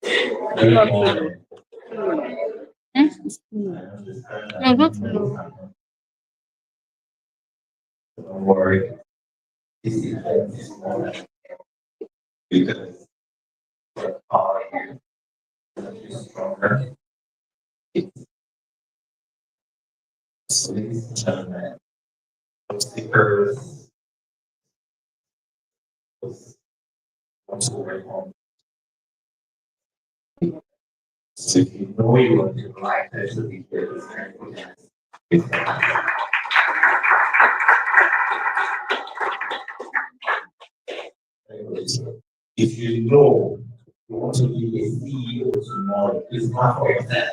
Good morning. Hmm? I understand No, that go you to know low. I'm don't worry. This event is more than because we're all here to be stronger. It's so ladies and gentlemen, those stickers, those ones who were home. So if you know you want to like this to be here, this kind of dance. If you know you want to be a CEO tomorrow, it's not for yourself.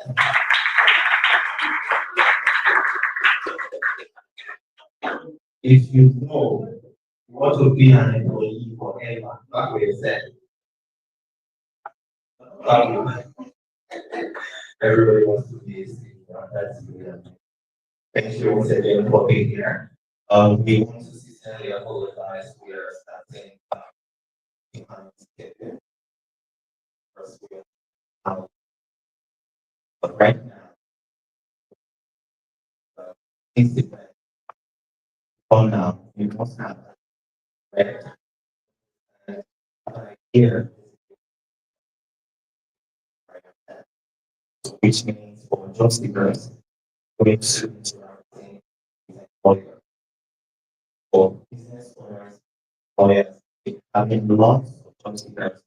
If you know you want to be an employee forever, not for yourself. Everybody wants to be a CEO. That's the thank you once again for being here. We want to sincerely apologize. We are starting behind schedule. First, we are out. But right now, things depend on now. You must have right here, which means for job seekers, going to interacting with employer or business owners, lawyers, having lots of job seekers.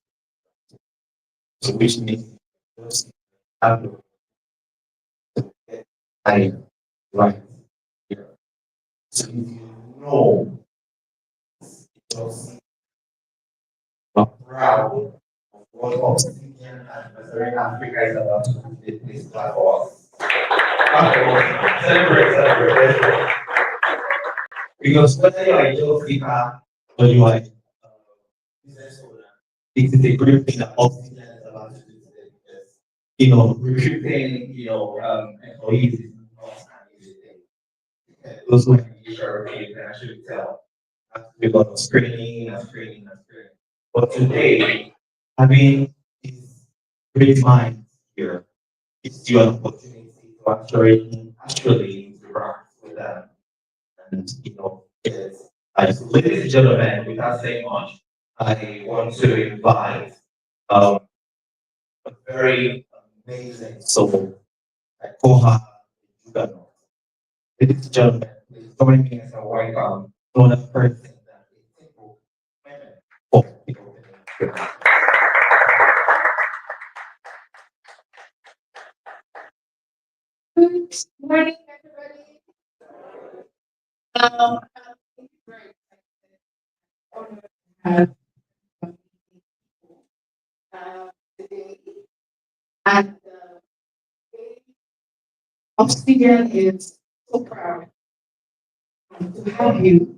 So which means just have to get hired right here. So if you know just are proud of what Obsidian Adversary Africa is about to do this platform. Celebrate, celebrate, let's go. Because whether you are a job seeker or you are a business owner, it is a great thing that Obsidian is about to do today because recruiting employees is not an easy thing. Those who are in the HR you can actually tell. A lot of screening and screening and screening. But today, having this great mind here gives you an opportunity to actually interact with them and yes. So ladies and gentlemen, without saying much, I want to invite um, a very amazing soul, like Koha Jugano. Ladies and gentlemen, please join me as I welcome one of the person that is simple women for the opening. Good morning, everybody. I'm very honored to have today. And Obsidian is so proud to have you.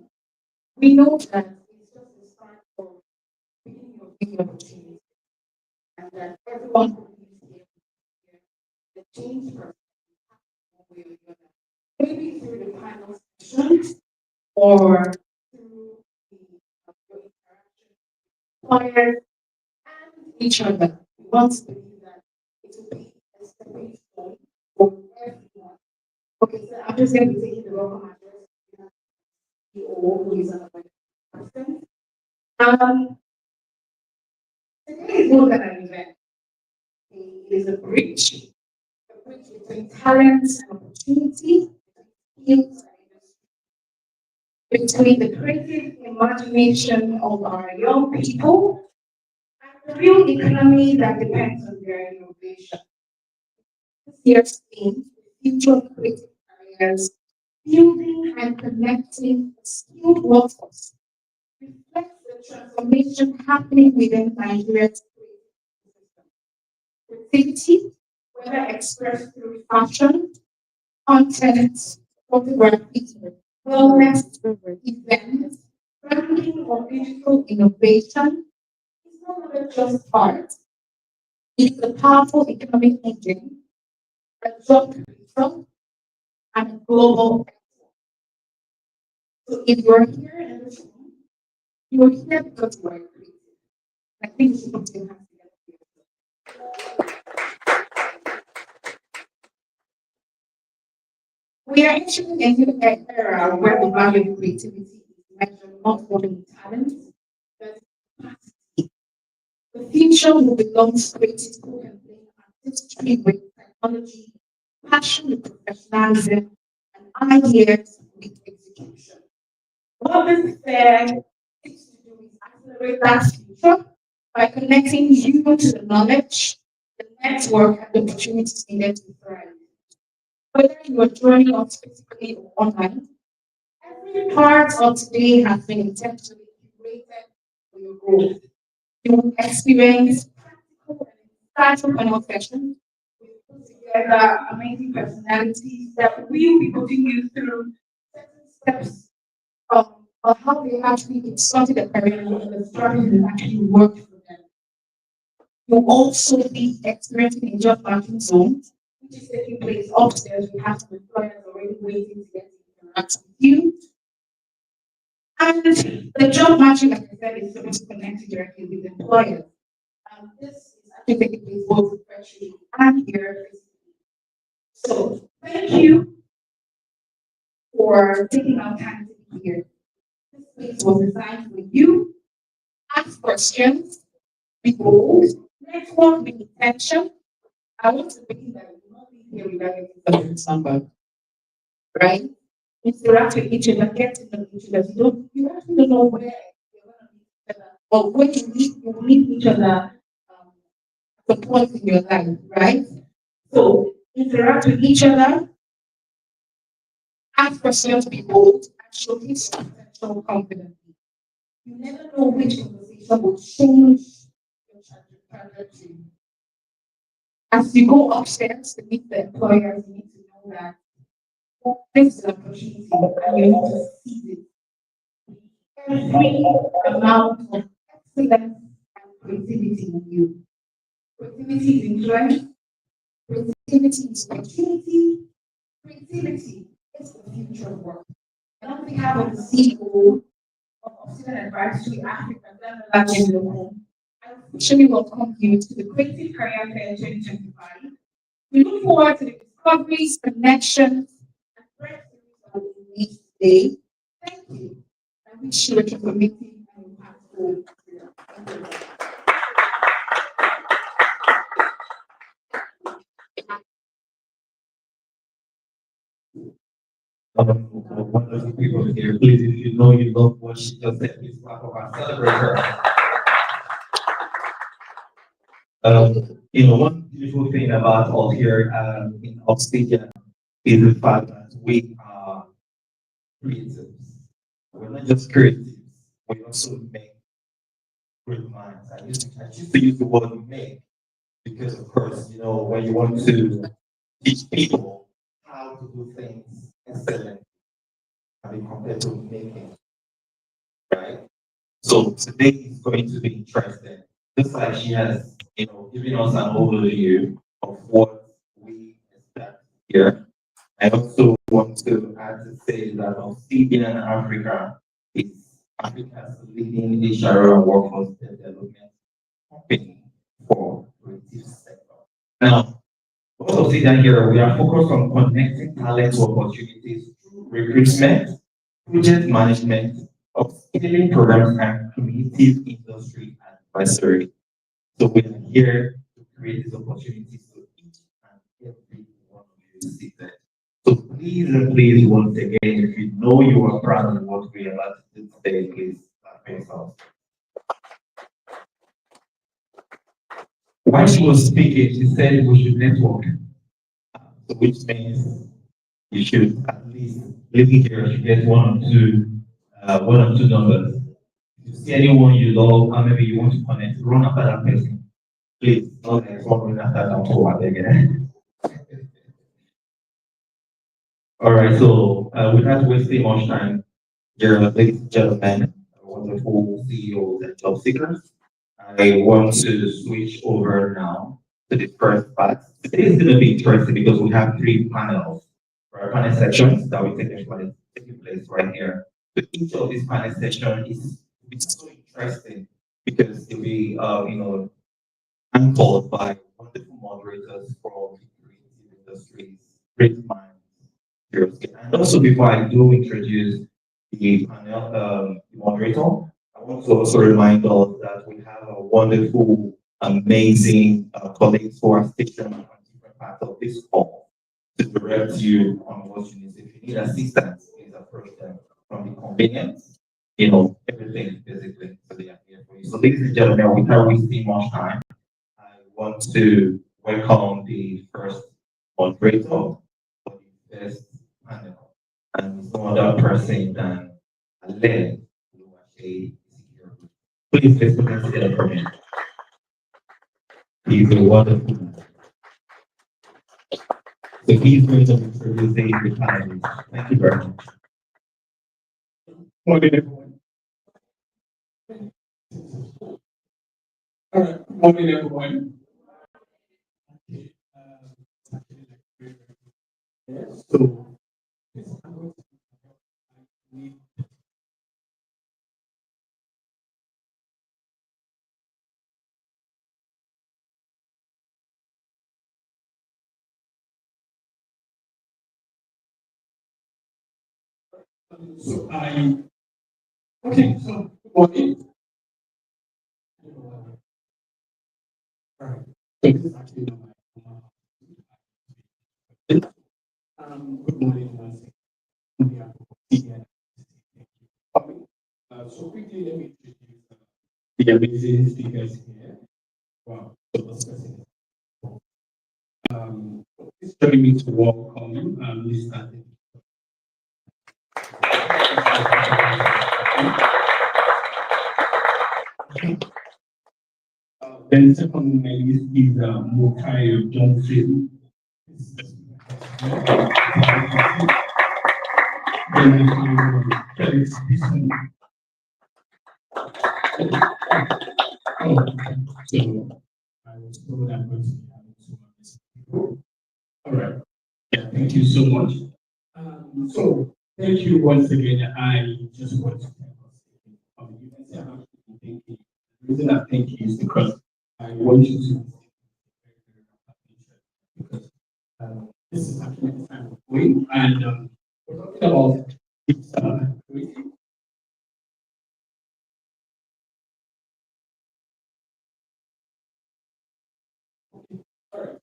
We know that it's just the start of beginning of big opportunity, and that everyone who is here, the change person, one way or the other, maybe through the panel sessions or through the your interaction with players and each other. We want to believe that it will be a stepping stone for everyone. Okay, so I'm just going to be taking the welcome address. The who is another person. Um, Today is more than an event. It is a bridge between talents and opportunity, skills and industry, between the creative imagination of our young people and the real economy that depends on their innovation. This year's theme, Future of Creative Careers, building and connecting a skilled workforce, reflects the transformation happening within Nigeria's creativity, whether expressed through fashion, content, photography, wellness, events, branding, or digital innovation is no longer just art. It's a powerful economic engine, a job creator, and a global. So if you're here in this room, you're here because you are creative. I think you should put your hands together. We are entering a new era where the value of creativity is measured not only in talent, but in capacity. The future will belong to creative who can blend artistry with technology, passion with professionalism, and ideas with execution. What this fair seeks to do is accelerate that future by connecting you to the knowledge, the network, and the opportunities needed to thrive. Whether you are joining us physically or online, every part of today has been intentionally curated for your growth. You will experience practical and insightful panel sessions. We put together amazing personalities that will be putting you through certain steps of how they actually started a career and the strategies that actually worked for them. You'll also be experiencing a job marketing zone, which is taking place upstairs. We have some employers already waiting to get to interact with you. And the job matching, like I said, is supposed to connect you directly with employers. This is actually taking place both virtually and here physically. So thank you for taking our time to be here. This place was designed for you. Ask questions, be bold, network with intention. I want to believe that you will not be here without getting somebody, right? Interact with each other, get to know each other. You actually don't know where you're going to meet each other, or when you meet each other at a point in your life, right? So interact with each other, ask questions, be bold, and showcase potential confidently. You never know which conversation will change your trajectory. As you go upstairs to meet the employers, you need to know that this is an opportunity and you need to seize it. Every amount of excellence and creativity in you. Creativity is influence, creativity is opportunity, creativity is the future of work. And on behalf of the CEO of Obsidian Advisory Africa, Daniel Loco, I officially welcome you to the Creative Career Fair 2025. We look forward to the discoveries, connections, and breakthroughs that we will meet today. Thank you. I wish you a transformative and impactful career. Thank you. Wonderful people here. Please, if you know you love what she just said, please clap for her. Celebrate her. One beautiful thing about us here in Obsidian is the fact that we are creatives. We're not just creatives, we also make great minds. I used to use the word make because, of course, when you want to teach people how to do things excellently, I mean, compared to making, right? So today is going to be interesting. Just like she has, given us an overview of what we expect here. I also want to add to say that Obsidian Africa is Africa's leading HR and workforce development company for creative sector. Now, what Obsidian here, we are focused on connecting talent to opportunities through recruitment, project management, upskilling programs, and creative industry advisory. So we are here to create these opportunities for each and every one of you seated. So please and please, once again, if you know you are proud of what we are about to do today, please clap for yourself. While she was speaking, she said we should network, so which means you should at least living here should get one or two numbers. If you see anyone you love and maybe you want to connect, run after that person. Please, not like running after that forward again. All right, so without wasting much time, dear ladies and gentlemen, wonderful CEOs and job seekers, I want to switch over now to the first part. Today is going to be interesting because we have three panels, or panel sections that will taking place right here. But each of these panel sections is so interesting because it will be, anchored by wonderful moderators from the creative industries, great minds, And also, before I do introduce the panel, the moderator, I want to also remind us that we have a wonderful, amazing colleagues who are stationed on different parts of this hall to direct you on what you need. If you need assistance, please approach them from the convenience, everything basically. So they are here for you. So, ladies and gentlemen, without wasting much time, I want to welcome the first moderator for the first panel, and it's no other person than Alain Oluwase Isikiru. Please let's put hands together for him. He's a wonderful man. So he's going to introduce the panelists. Thank you very much. Morning, everyone. All right, morning, everyone. So, okay, so morning. All right. So this is actually not good morning, once again. On behalf of TN. So quickly, let me introduce the amazing speakers here. Wow, so this person. Please join me to welcome Mr. Then second on my list is Mokai Johnson. Then Felix Bison. So I was told I'm going to be having some of this. All right. Yeah, thank you so much. So thank you once again. I just want to thank us. You can see I'm actually thinking. The reason I thank you is because I want you to because this is actually the time of going and we're talking about it's creative.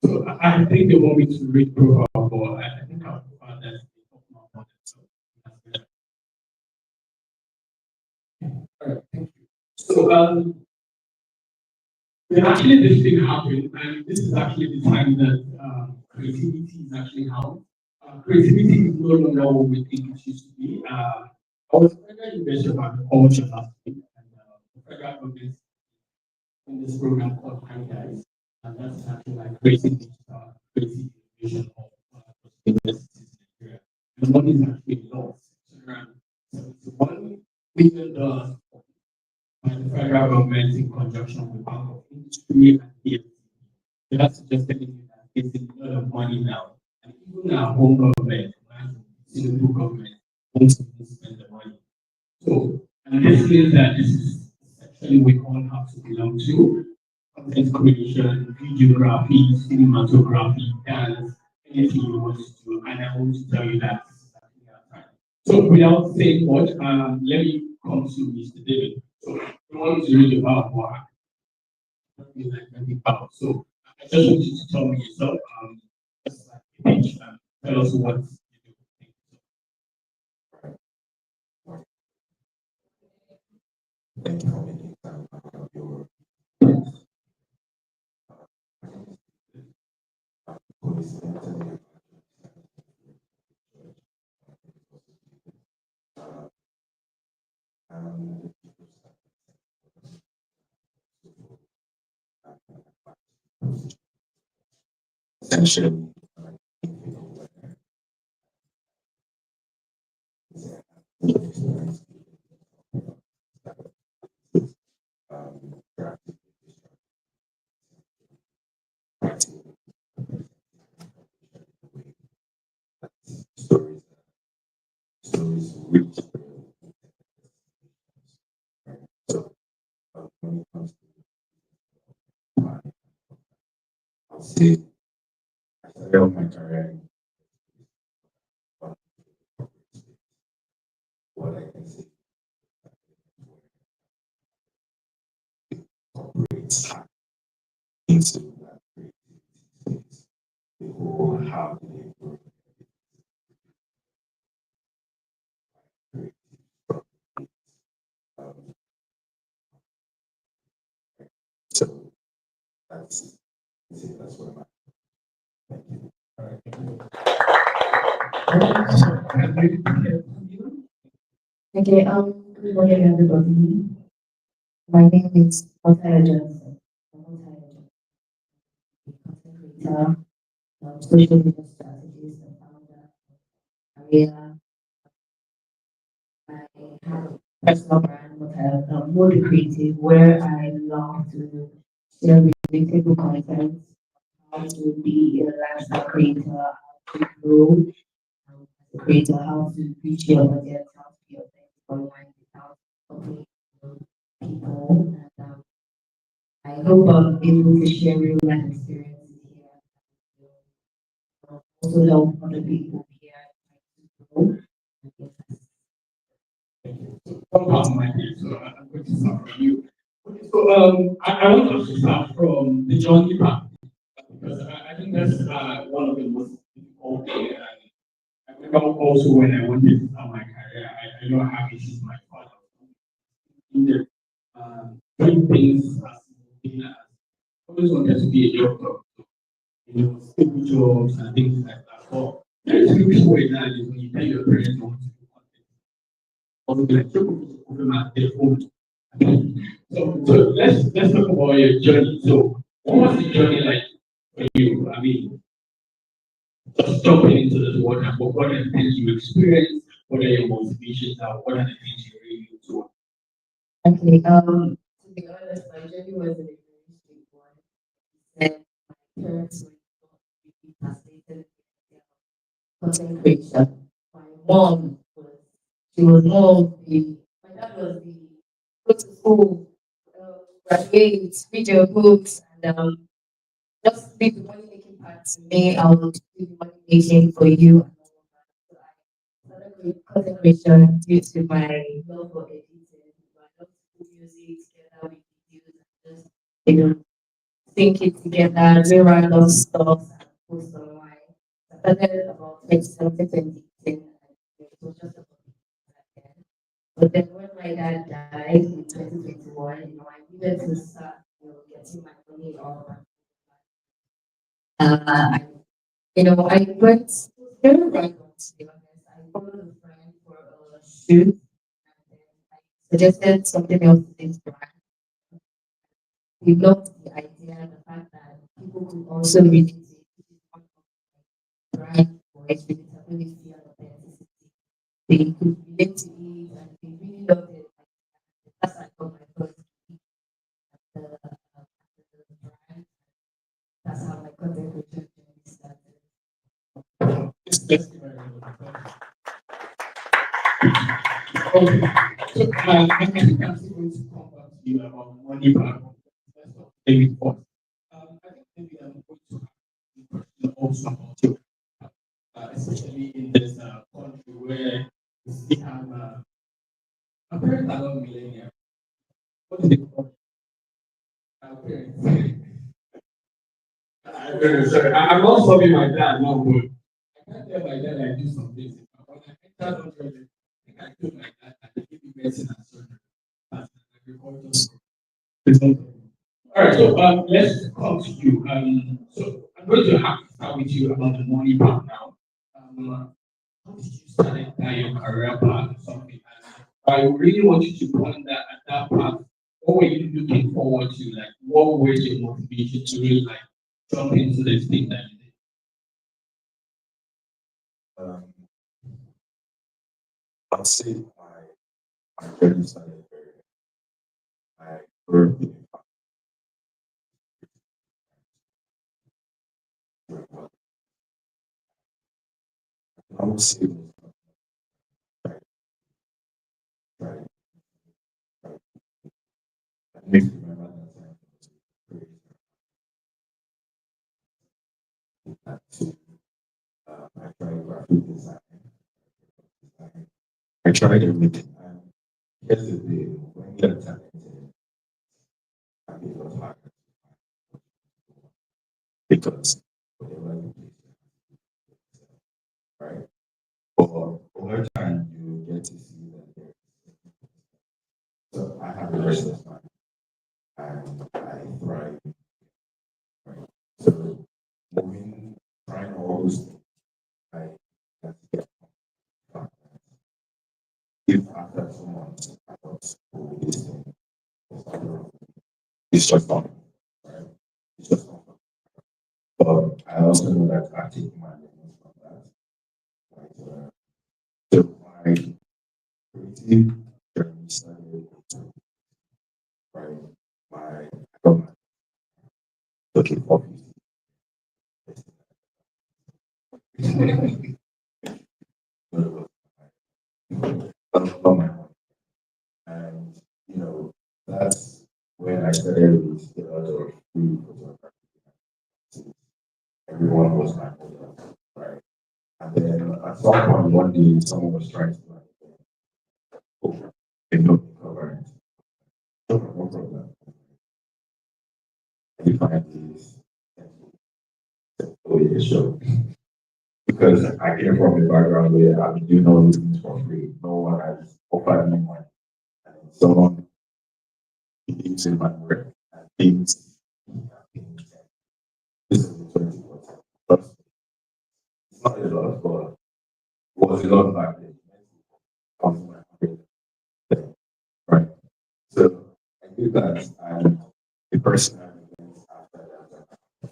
So I think they want me to read profile, but I think I'll prefer that they talk more about it. So that's good. All right, thank you. So actually this thing happened, and this is actually the time that creativity is actually how creativity is no longer what we think it used to be. I was further invested about the culture last week, and the federal government in this program called High Guys, and that's actually like creating crazy innovation of universities in Nigeria. The money is actually lost. It's around $71 million by the federal government in conjunction with Bank of Industry and EFC. So that's just telling you that it's a lot of money now. And even our home government, Tinubu government, wants to spend the money. So, and this means that this is section we all have to belong to. Content creation, videography, cinematography, dance, anything you want to do. And I want to tell you that this is actually our time. So without saying much, let me come to Mr. David. So you want to read about what like so I just want you to tell me yourself, just like a pitch, tell us what you do. Thank you for making time out of your coincidence. Um, essentially, stories, stories reach. So, when it comes to I'll say, I started off my career what I can say incorporates art into that creativity space. The whole how do they work creative um, so that's that's what I'm thank you. All right, thank you. So, I'm ready to hear from you. Okay, good morning, everybody. My name is Otaya Johnson. I'm Otaya Johnson, content creator, social media strategist, and founder of Career. I have a personal brand, Mode Creative, where I love to share relatable content, how to be a lifestyle creator, how to grow as a creator, how to reach your audience, how to be authentic online without copying people. And I hope I'm able to share real life experiences here. Also help other people here to grow. Compound my name, so I'm going to start from you. Okay, so I want us to start from the journey path because I think that's one of the most difficult things. I remember also when I wanted to start my career, I know how it is my father. In the doing things as being as always wanted to be a doctor, stable jobs and things like that. But very few people in that is when you tell your parents you want to do content. Also, be like, you open my telephone. So let's talk about your journey. So what was the journey like for you? I mean, just jumping into this world and what are the things you experienced, what are your motivations, and what are the things you really do? Okay, to be honest, my journey wasn't a very straight one. And my parents were not really fascinated with content creation. My mom was, she was more of the, my dad was the go to school, graduate, read your books, and just leave the money making part to me. I will do the money making for you. And all of that. So I started with content creation due to my love for editing. I love to put music together with videos and just, you know, sync it together, do random stuff and post online. I started about 2017, 2018. It was just about that. But then when my dad died in 2021, I needed to start, getting my money off. I, I went very random to be honest. I followed a friend for a shoot, and then I suggested something else to this brand. We loved the idea and the fact that people could also relate to it. This is one of the brand voice, relatability and authenticity. They could relate to it and they really loved it. That's how I got my first gig at the brand. That's how my content creation journey started. Let's give her a round of applause. Okay. So I think I'm still going to come back to you about money back. Let's talk maybe first. I think maybe I'm going to ask you a question also about you, especially in this country where we still have our parents are not millennials. What is it called? Our parents. Sorry, I'm not solving my dad now, but I can't tell my dad I do some things. When I entered 100, I think I told my dad that they give me medicine and surgery. That's an agricultural school. It's not- All right, so let's come to you. So I'm going to have to start with you about the money part now. How did you start your career path or something? And I really want you to point that at that path. What were you looking forward to? Like, what was your motivation to really like jump into this thing that you did? Um, I'll say my journey started very I grew up in a family where I would say it was right, right, right. That makes me remember that time was very that too. I tried graphic design. I tried everything. And here's the thing, when you're talented, and it was hard because whatever you do, right? But over time, you get to see that there. So I have a restless mind and I thrive. Right? So moving, trying all those things, I have to get confidence. If after 2 months I thought, oh, this thing is not wrong, it's just not, right? It's just not. But I also know that I take my lessons from that. Right? So my creative journey started, right? My, I got my looking for on my own. And you know, that's when I started with the lot of free photography. Everyone was my model, right? And then at some point one day someone was trying to like, oh, they don't cover it. No problem. And you find this, oh yeah, sure. Because I came from a background where I've been doing all these things for free. No one has offered me money. And someone believes in my work and thinks this is the 20%. But it's not a lot, but it was a lot back then. Right. So I did that and the person I met after that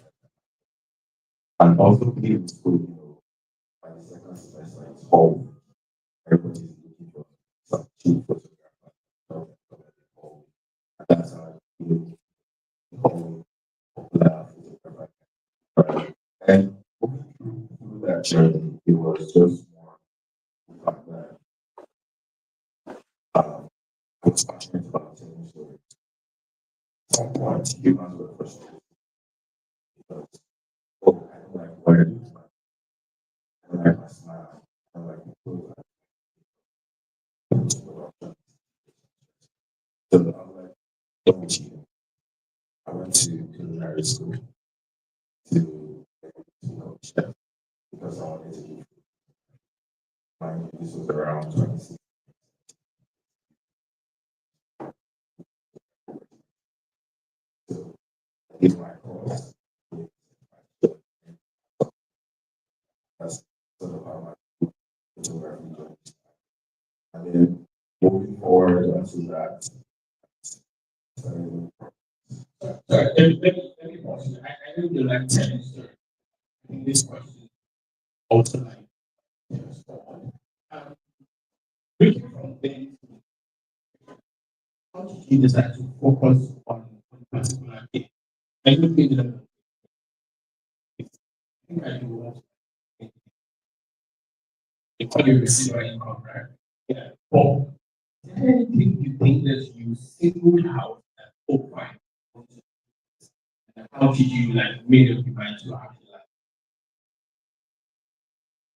and also being in school, you know, by the second semester it's all everybody's looking for some cheap photographer. So and that's how I feel whole popular photographer. Right. And moving through that journey, it was just more the fact that I was passionate about telling stories. At some point, humans were frustrated because, oh, I don't like what I do. I don't like my smile. I don't like my clothes. I don't like my production. So I'm like, don't cheat. I went to culinary school to become a chef because I wanted to do my this was around 26. So I did my course. That's sort of how my photography journey. And then moving forward onto that, Let me pause you. I know you like telling story. I think this question also like tells someone. Breaking from there, how did you decide to focus on one particular thing? I don't think that I think I do want before you receive an income, right? Yeah. But is there anything you think that you singled out that oh fine? And how did you like made up your mind to actually like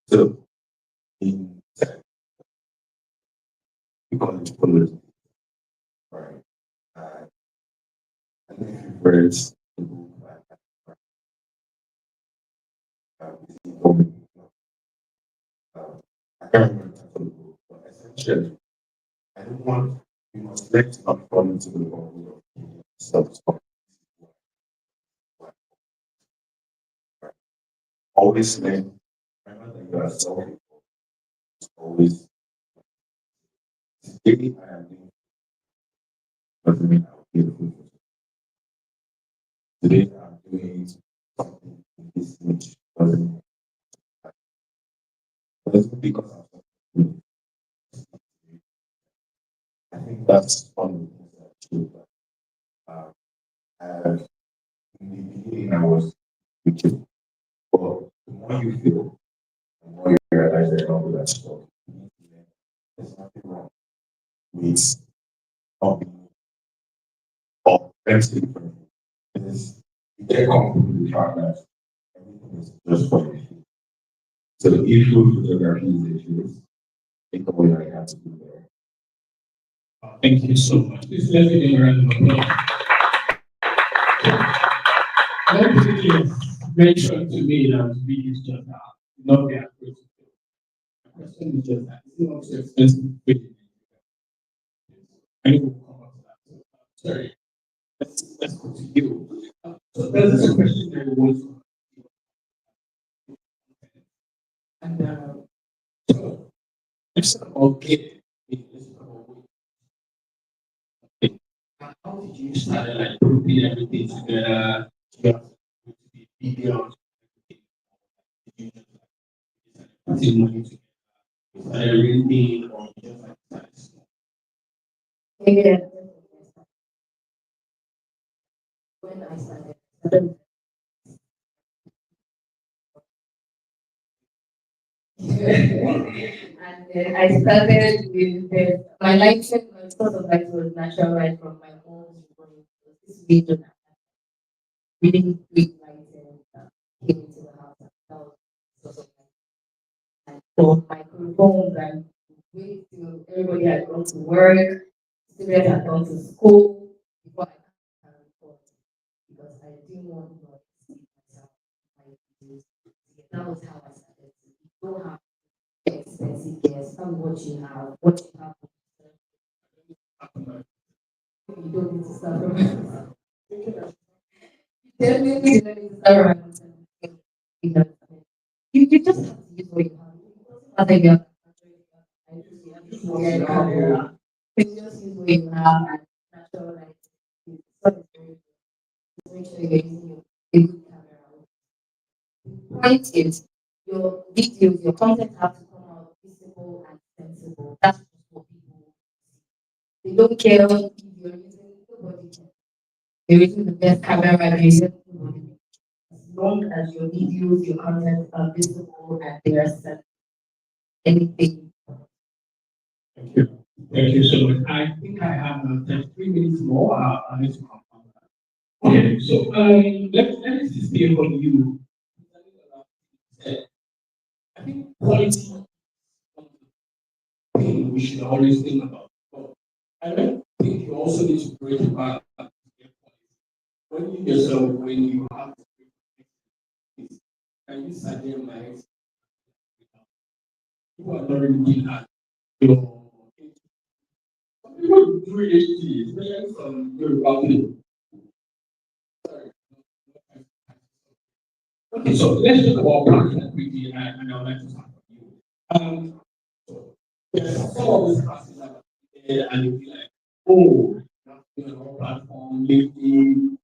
so in we call it followers, right? Uh, and if you've read the book, I can't remember the title of the book, but essentially, I don't want you must let not fall into the bubble of self talk. Always learn. Remember that you are self always. Today I am doing doesn't mean I'll be able to. Today I'm doing something in this niche doesn't because I'm I think that's one of the things that I achieved. And in the beginning, I was wicked. But the more you feel, the more you realize that all of that stuff. There's nothing wrong with not being or very different. Because you get comfortable with the fact that everything is just for you. So if food photography is a choice, think of what I have to do there. Thank you so much. Please let's give him a round of applause. One thing you mentioned to me that we is just not the approach. The question is just that it's not so expensive to pay. I will come back to that. So, sorry. Let's go to you. So there's a question I want to and so let's talk about get. Let's talk about it. How did you start like putting everything together? You have to be videos. Putting money together. You started reading or you just like started small. Maybe that's when I started. And then I started with my lighting, my sort of light was natural right from my home. This video really big lighting came into the house. And that was sort of like, and for microphones and wait till everybody had gone to work, students had gone to school before I can record because I didn't want to see myself. That was how I started. You don't have expensive guests, tell me what you have. You don't need to start from definitely don't need to start from you just have to use what you have. I think you have to camera. You just use what you have and natural light. Make sure you're using a good camera. Point is your videos, your content have to come out visible and sensible. That's just what people they don't care if you're using nobody can. You're using the best camera, they're using nobody. As long as your videos, your content are visible and they are set, anything. Thank you. Thank you so much. I think I have 3 minutes more. I need to confirm that. Okay, so let me just hear from you. I think quality is thing we should always think about. But I don't think you also need to break it back. When you yourself, when you have to break it, can you suggest my ex? People are not really looking at your some people do HD, especially from Yoruba people. Okay, so let's talk about platform quickly, and I would like to start from you. So there's some of these classes that are there, and you'll be like, oh, you know, platform, LinkedIn,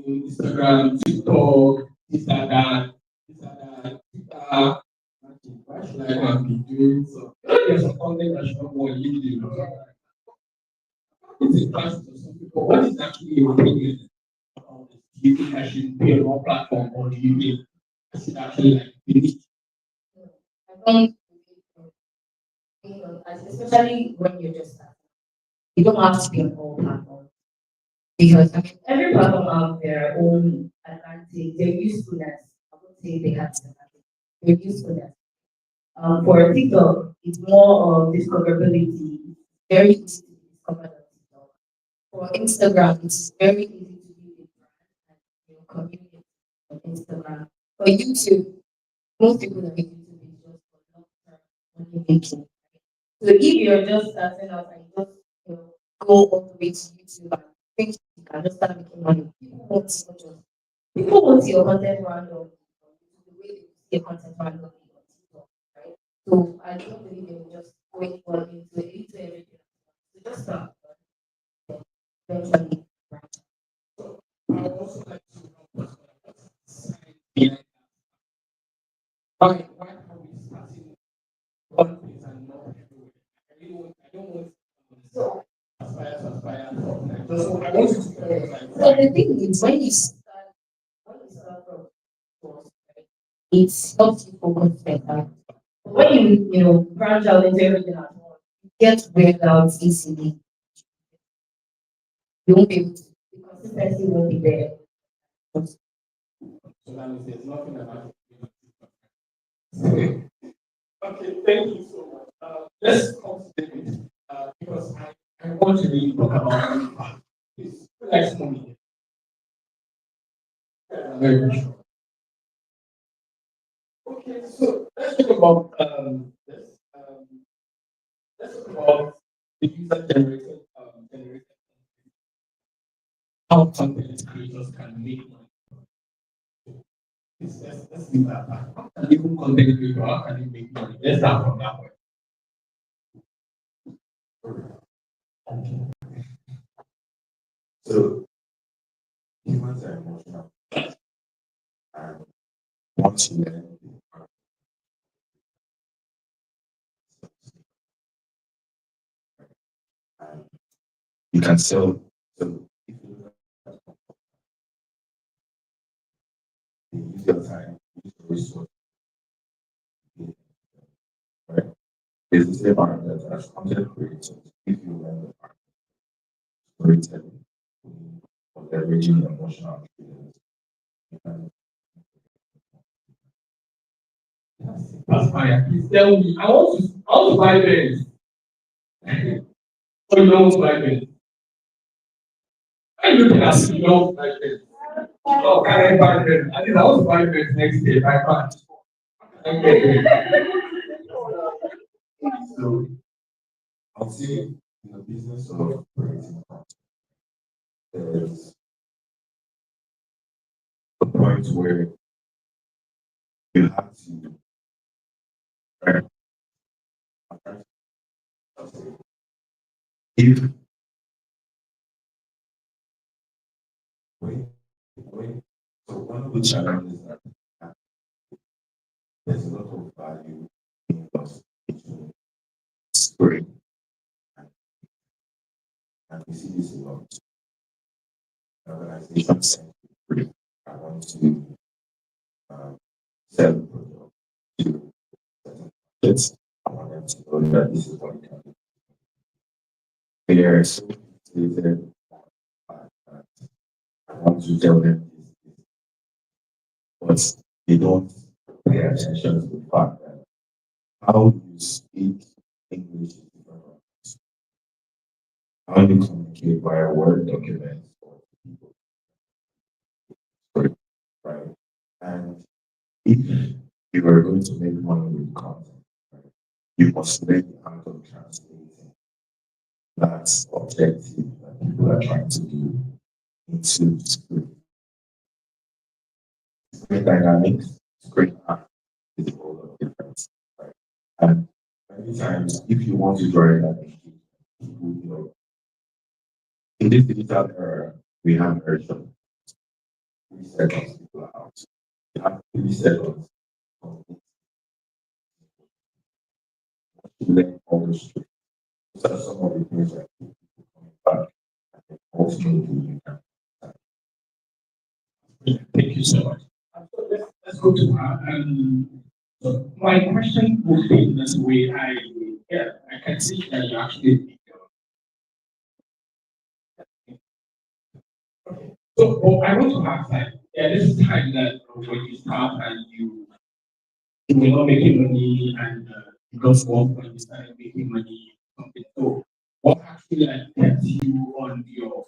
Instagram, TikTok, this and that, Twitter. Why should I not be doing so? There's some content that should not go on LinkedIn. It's a class to some people. What is actually your opinion about this? Do you think I should be on one platform or do you think I should actually like finish? I don't especially when you're just starting. You don't have to be on all platforms. Because I mean, every platform have their own advantage, their usefulness. I would say they have their usefulness. For TikTok, it's more of discoverability. It's very easy to discover on TikTok. For Instagram, it's very easy to be a brand and communicate on Instagram. For YouTube, most people that make YouTube is just for long-term money making. So if you're just starting out and just go all the way to YouTube and think you can just start making money, people want your content random the way they see your content randomly on TikTok, right? So I don't believe they will just going all into everything. So just start eventually. I would also like to know behind why are we starting one place and not everywhere? I don't want So, aspire to aspire. So I want you to tell us like so why. the thing is when you start from course, right, it helps you focus better. When you branch out into everything at once, you get weird out easily. You won't be able to, the consistency won't be there. So that means there's nothing about it. Okay, thank you so much. let's consider because I want to really talk about the impact. It's like money. Very sure. Okay, so let's talk about this. Let's talk about the user generated how content creators can make money. Let's leave that back. How can even content creator, how can you make money? Let's start from that point. So humans are emotional, and once you learn and you can sell. So if you look at use your time, use your resource, right? It's the same argument as content creators. If you learn the art of storytelling, or leveraging emotional feelings, you can. That's fine. Please tell me. I want to buy this. So you don't buy this. I'm looking at you don't buy this. Oh, can I buy this? I think I want to buy this next day. I can't. Okay. So I'll say in the business of creating content, there's a point where you have to, right? If wait, wait. So one of the challenges that there's a lot of value in lost in story, and we see this a lot. Organizations send free. I want to sell the product to certain markets. I want them to know that this is what you can do. They are so fixated on that I want to tell them this, but they don't pay attention to the fact that how you speak English is different from how you communicate via word documents or people, right? And if you are going to make money with content, right, you must learn the art of translating that objective that people are trying to do into script. Screen dynamics, screen art is a whole lot different, right? And many times, if you want to drive that engagement, people, in this digital era, we have version 3 seconds people are out. You have 3 seconds to learn all those tricks. Those are some of the things that keep people coming back and ultimately you can. Thank you so much. So let's go to her. So my question would be in this way. I can see that you actually. Okay. So I want to ask that this is time that when you start and you were not making money and you got to one point you started making money. Something. So what actually kept you on your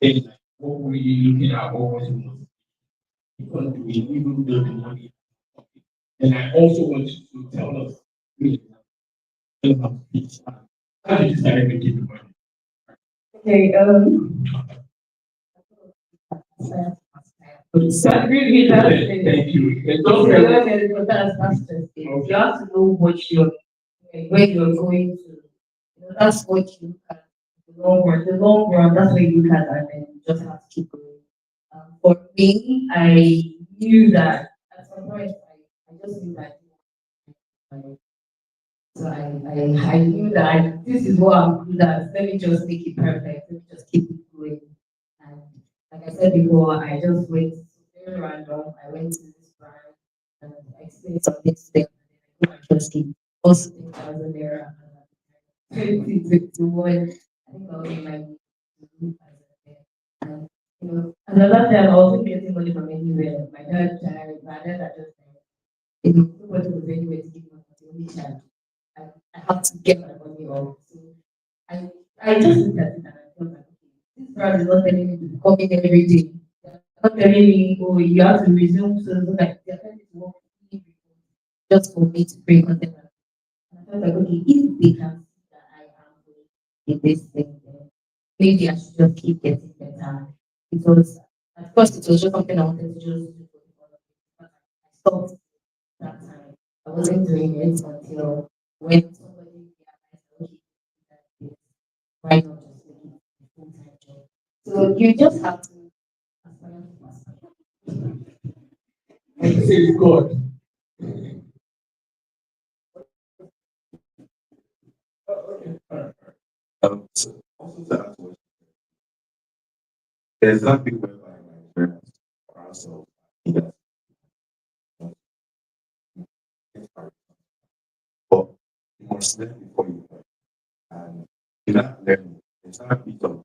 thing? Like, what were you looking at? What was your because we even build the money. And I also want you to tell us really about this. How did you start making the money? Okay, Thank really, you. you have to know what you're, where you're going to. That's what you look at. The long run, that's what you look at, and then you just have to keep going. For me, I knew that at some point, I just knew that. So I knew that this is what I'm good at. Let me just make it perfect. Let me just keep it going. And like I said before, I just went very random. I went to this brand and I experienced something step. And I just keep also 10,000 there. 2021. I think I was in my and another time I wasn't getting money from anywhere. My dad died, my dad had just died. Nobody was anywhere to give money to only child. I have to get my money off. So I just looked at it and I felt like, okay, this brand is not telling me to come in every day. They're not telling me, oh, you have to resume so like they're telling me to work just for me to bring content. And I felt like, okay, if they can see that I am good in this thing, then maybe I should just keep getting better. Because at first it was just something I wanted to just do for the fun of it. But I stopped that time. I wasn't doing it until when somebody realized, okay, that is, why not just make it a full-time job? So you just have to aspire to master. Say God. So also to add to what there's nothing whereby Nigerians or ourselves either but you must learn before you learn. And in that learning, there's not a bit of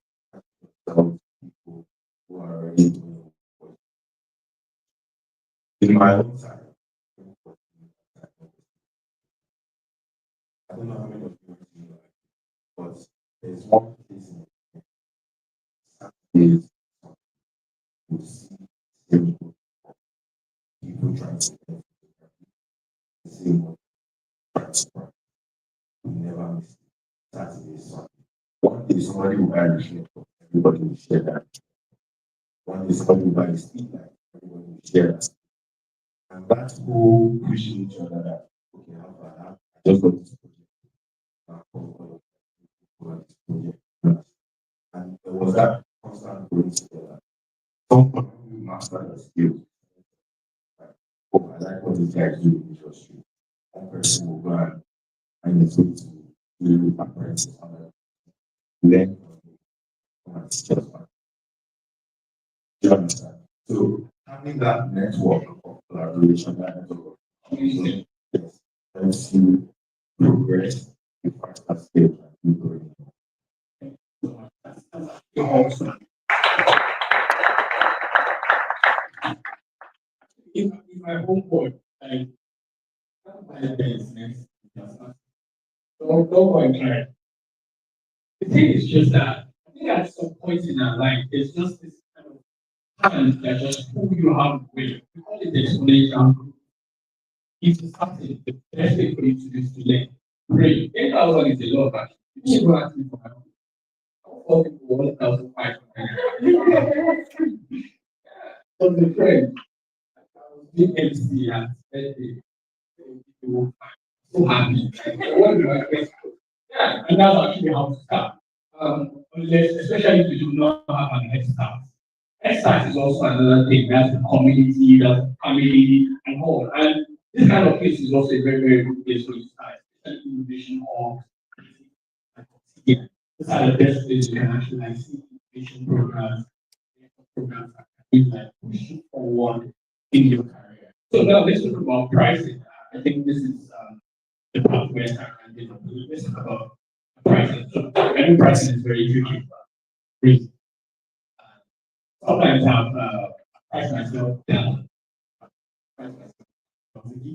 yourself people who are already doing it. In my own time, I don't know how many of you are doing that, but there's one place in is you see people trying to get the same transfer. We never miss Saturday, Sunday. One day somebody will buy a reflector, everybody will share that. One day somebody will buy a speed light, everybody will share that. And that whole pushing each other that, okay, how about I just got this project. Now, this project. And there was that constant going together. Some people master the skills. Like, oh, I like what these guys do in the industry. One person will go and it's going to do apprentice and learn from and teach us. Do you understand? So having that network of collaboration, that network of communication, yes, helps you progress in faster scale and you growing. Also, if my home board, like, my business, don't go and try. The thing is just that I think at some point in our life, there's just this kind of pattern that just pull you out with. We call it the exponential growth. If you started, the best way for you to do is to learn. Pray. 10,000 is a lot, but you need to ask me for my own. All people 1,500. So the friend, I was doing MC at birthday. People so happy. What do I say? Yeah, and that's actually how to start. Especially if you do not have an head start. Head start is also another thing. That's the community, that's the family, and all. And this kind of place is also a very, very good place for you to start, especially innovation hubs. Yeah, these are the best places you can actually like see innovation programs that can like push you forward in your career. So now let's talk about pricing. I think this is the part where I can get up. Let's talk about pricing. So I think pricing is very tricky. Reason. Sometimes I've priced myself down.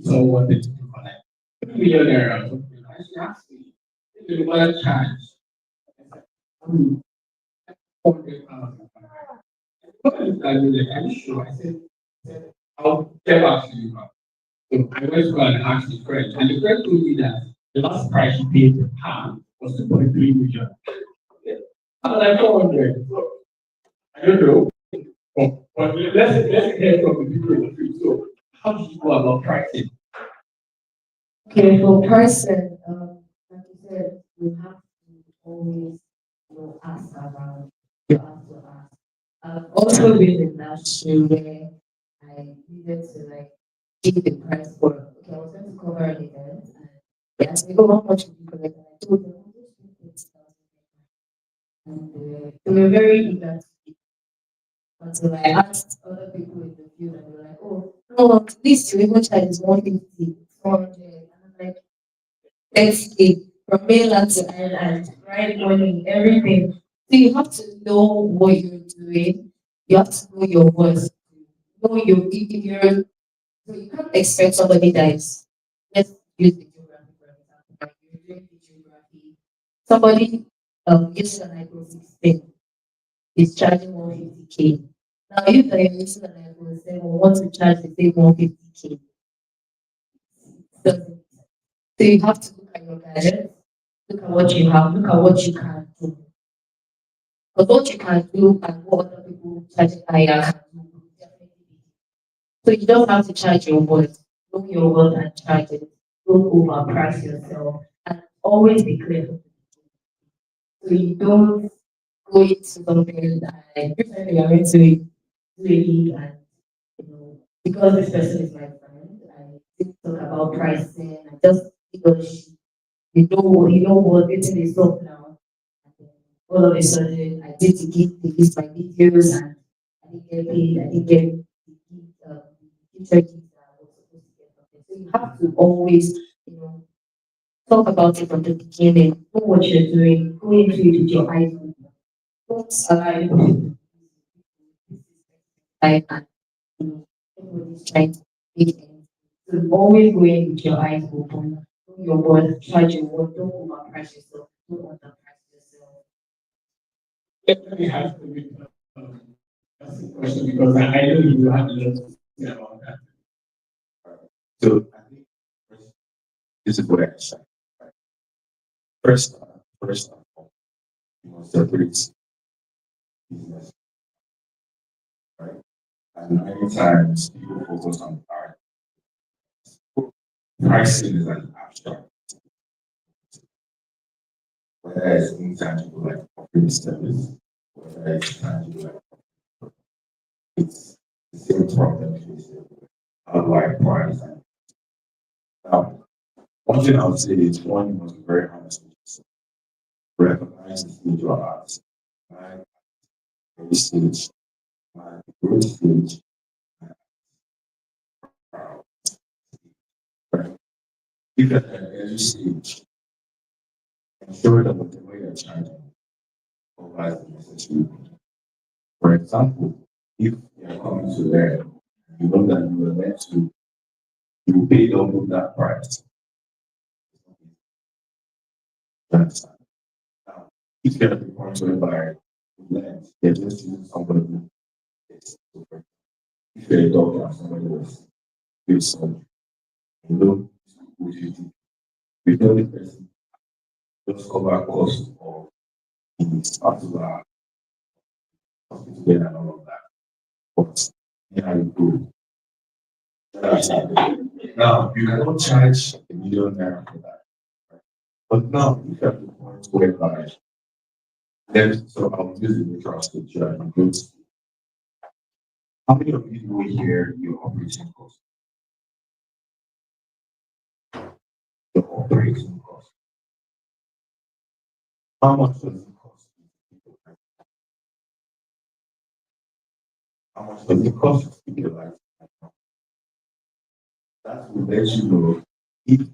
So what did you do for that? $3 million or something. I should ask you, if you want to charge, $400,000. What is that? Are you sure? I said, I'll get back to you. So I went to go and ask the friend, and the friend told me that the last price she paid per pound was 2.3 million. I was like 400. I don't know. But let's hear from the people in the field. So how do you go about pricing? Okay, for pricing, like you said, you have to always ask around. You have to ask. I've also been in that shoe where I needed to like give the price for okay, I was going to cover an event and they asked me, oh, how much did you collect? And I told them, "Oh, just 8,000." And they were very eager to give until I asked other people in the field and they were like, oh, no, at least you even charge is 150, 400. And I'm like, 30K from mainland to island, right money, everything. So you have to know what you're doing. You have to know your worth. Know your if you're so you can't expect somebody that is let's use the geography for example. Like you're doing Somebody using an iPhone 16 is charging 150K. Now, if you're using an iPhone 7, want to charge the same 150K. So, so you have to look at your gadget, look at what you have, look at what you can do. Because what you can do and what other people charging higher can do will definitely be. So you don't have to charge your worth. Know your worth and charge it. Don't overprice yourself. And always be clear. So you don't go into something like recently I went to UAE and because this person is my friend, I did talk about pricing. I just because you know what getting is up now. And then all of a sudden I did to give the list my videos and I didn't get paid, I didn't get the future gift that I was supposed to get from them. So you have to always, talk about it from the beginning, know what you're doing, go into it with your eyes open. Don't allow time and everybody's trying to make things. So always go in with your eyes open, know your worth, charge your worth, don't overprice yourself, don't underprice yourself. Let me ask you that's a question because I know you have a lot to say about that. So I think this is what I say. Right? First of all, you must separate business, right? And many times people focus on art. Pricing is an abstract, whether it's intangible like offering service, whether it's tangible like it's the same problem facing. How do I price? Now, one thing I would say is one, you must be very honest with yourself. Recognize the stage you are at. My early stage, my growth stage, uh, right? If at an early stage, ensure that whatever you're charging provides the necessary. For example, if you're coming to learn, you know that you were meant to, you pay double that price. You understand? Now, if you're at the point whereby you learn, you're just using somebody who is super. If you're a doctor and somebody was doing surgery, you know, what you do. You tell the person, just cover cost of the particular hospital bed and all of that. But here you go. That's it. Now, you cannot charge a 1 million naira for that. Right? But now, you have the point whereby, so I'll use the neutral stage and go to how many of you know here your operating cost? Your operating cost. How much does it cost? How much does it cost to keep your life? That will let you know if you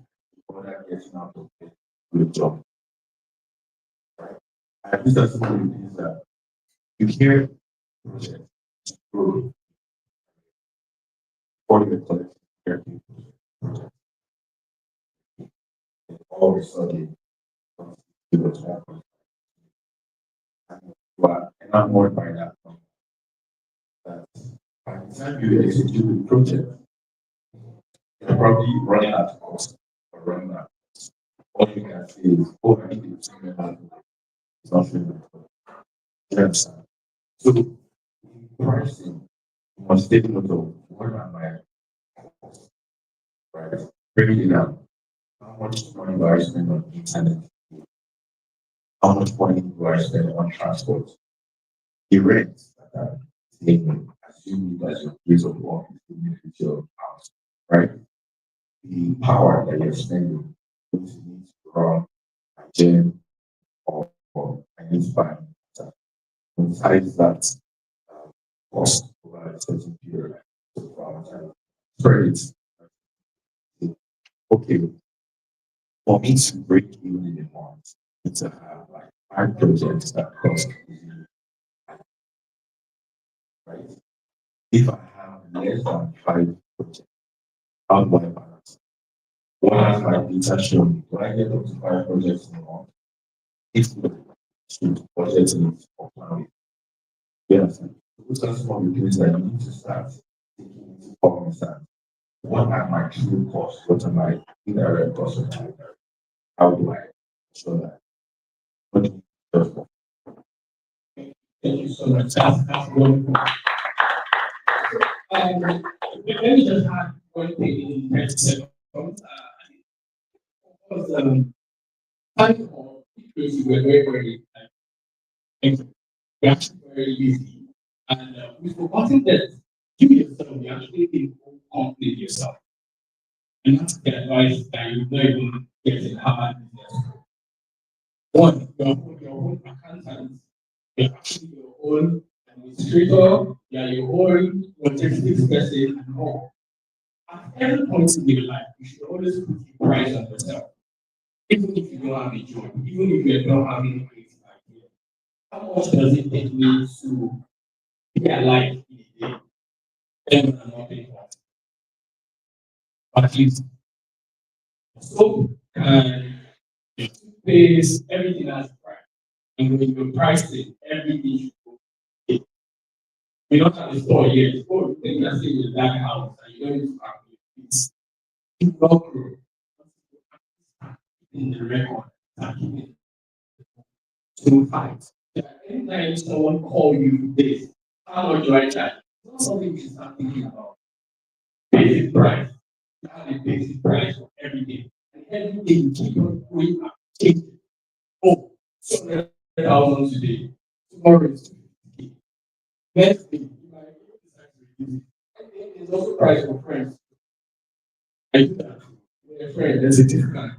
bother getting out of bed to the job. Right? And this is one of the things that you hear project grow for the collective care project. And all of a sudden, you know, to happen. And you are enamored by that. That by the time you execute the project, you're probably running out of cost or running out. All you can say is, oh, I need to send me it's not really. You understand? So, in pricing, you must take note of what am I cost, right? Break it down. How much money do I spend on internet? How much money do I spend on transport? The rent that I'm paying, assuming that your place of work is in the future house, right? The power that you're spending, which needs to run a gym or I need to buy besides that cost over a certain period of time. Credit. Okay, for me to break even in a month, I need to have like 5 projects that cost me, right? If I have less than 5 projects, how do I balance? What has my data shown? Do I get up to 5 projects in a month? if should budgeting or planning. Yes. Those are some of the things that you need to start taking into cognizance. What are my true costs? What are my indirect costs of my indirect? How do I ensure that? What do you just for? Thank you so much. That's wonderful. Let me just add one thing in 30 seconds. Because time for because we were very we actually very busy, and we've forgotten that you yourself, you actually need to complete yourself, and that's the advice that you not even get in Harvard Business School. One, your own accountant, you're actually your own administrator, you're your own logistics person, and all. At every point in your life, you should always put a price on yourself. Even if you don't have a job, even if you're not having a creative idea, how much does it take me to be alive in a day? Then I'm not paying for it. At least soap and toothpaste, everything has a price. And when you price it, everything should go. We don't have a store yet. Oh, then you are staying in that house and you don't need to calculate. It's not grow in the record. To fight. Anytime someone call you this, how much do I charge? It's not something you start thinking about. Basic price. You have a basic price for everything. And everything you keep on going up, changing. Oh, 200,000 today. Tomorrow is 250K. Next thing, you might decide to reduce it. And then there's also price for friends. I do that. With a friend, there's a discount.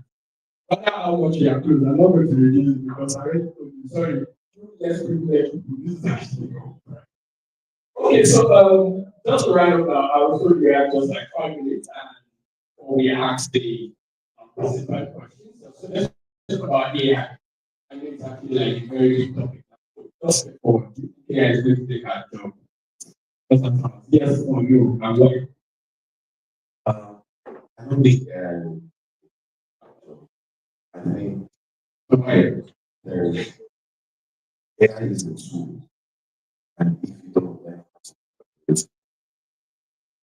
No matter how much you are close, I'm not going to reduce it because I already told you, sorry, let's privilege people. This is actually wrong. Okay, so just to round up now, I will show you have just like 5 minutes and we ask the specified questions. So let's talk about AI. I know it's actually like a very big topic. Just before AI is going to take our job. Yes, on you, I'm like, I don't think I think okay. there's AI is a tool, and if you don't learn how to use it,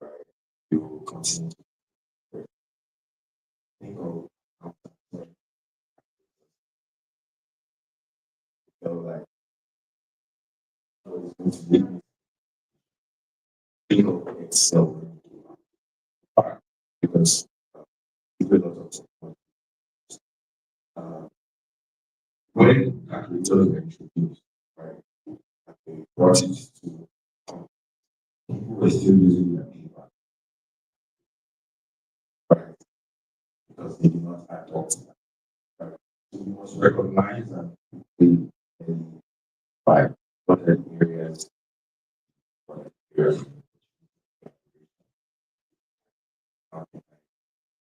right, you will continue to think of how to feel like oh, it's going to make me think of Excel part because you do a lot of support. Uh, when calculators were introduced, right, and they brought it to people were still using their paper, right, because they did not adopt that. Right. So we must recognize and quickly by other areas, other areas, how can I,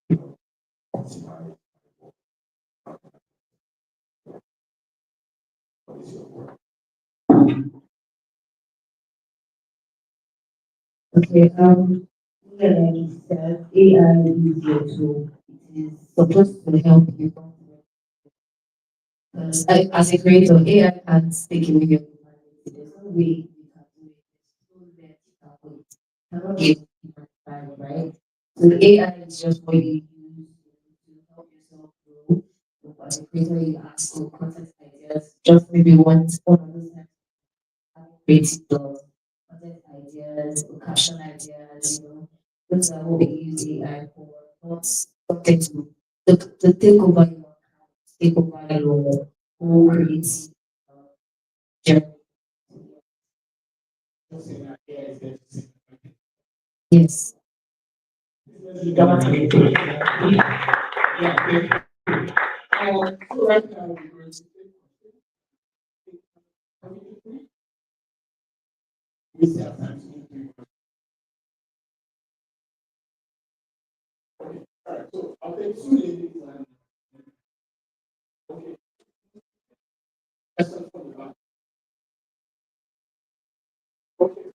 you know, optimize how can I, what is your work? Okay, yeah, like you said, AI is your tool. It is supposed to help you. Because as a creator, AI can't take away your humanity. There's no way you can do it. There's no way you can do it. Cannot be a time, right? So AI is just what you use to help yourself grow. So as a creator, you ask for content ideas. Just maybe one of those creative content ideas or caption ideas, those are what we use AI for, not something to take over your account, take over your whole creative journey. Yes. Yeah, so right now, we're going to we still have time to do 3 questions. All right, so I'll take 2 ladies and okay, let's start from the back. Okay,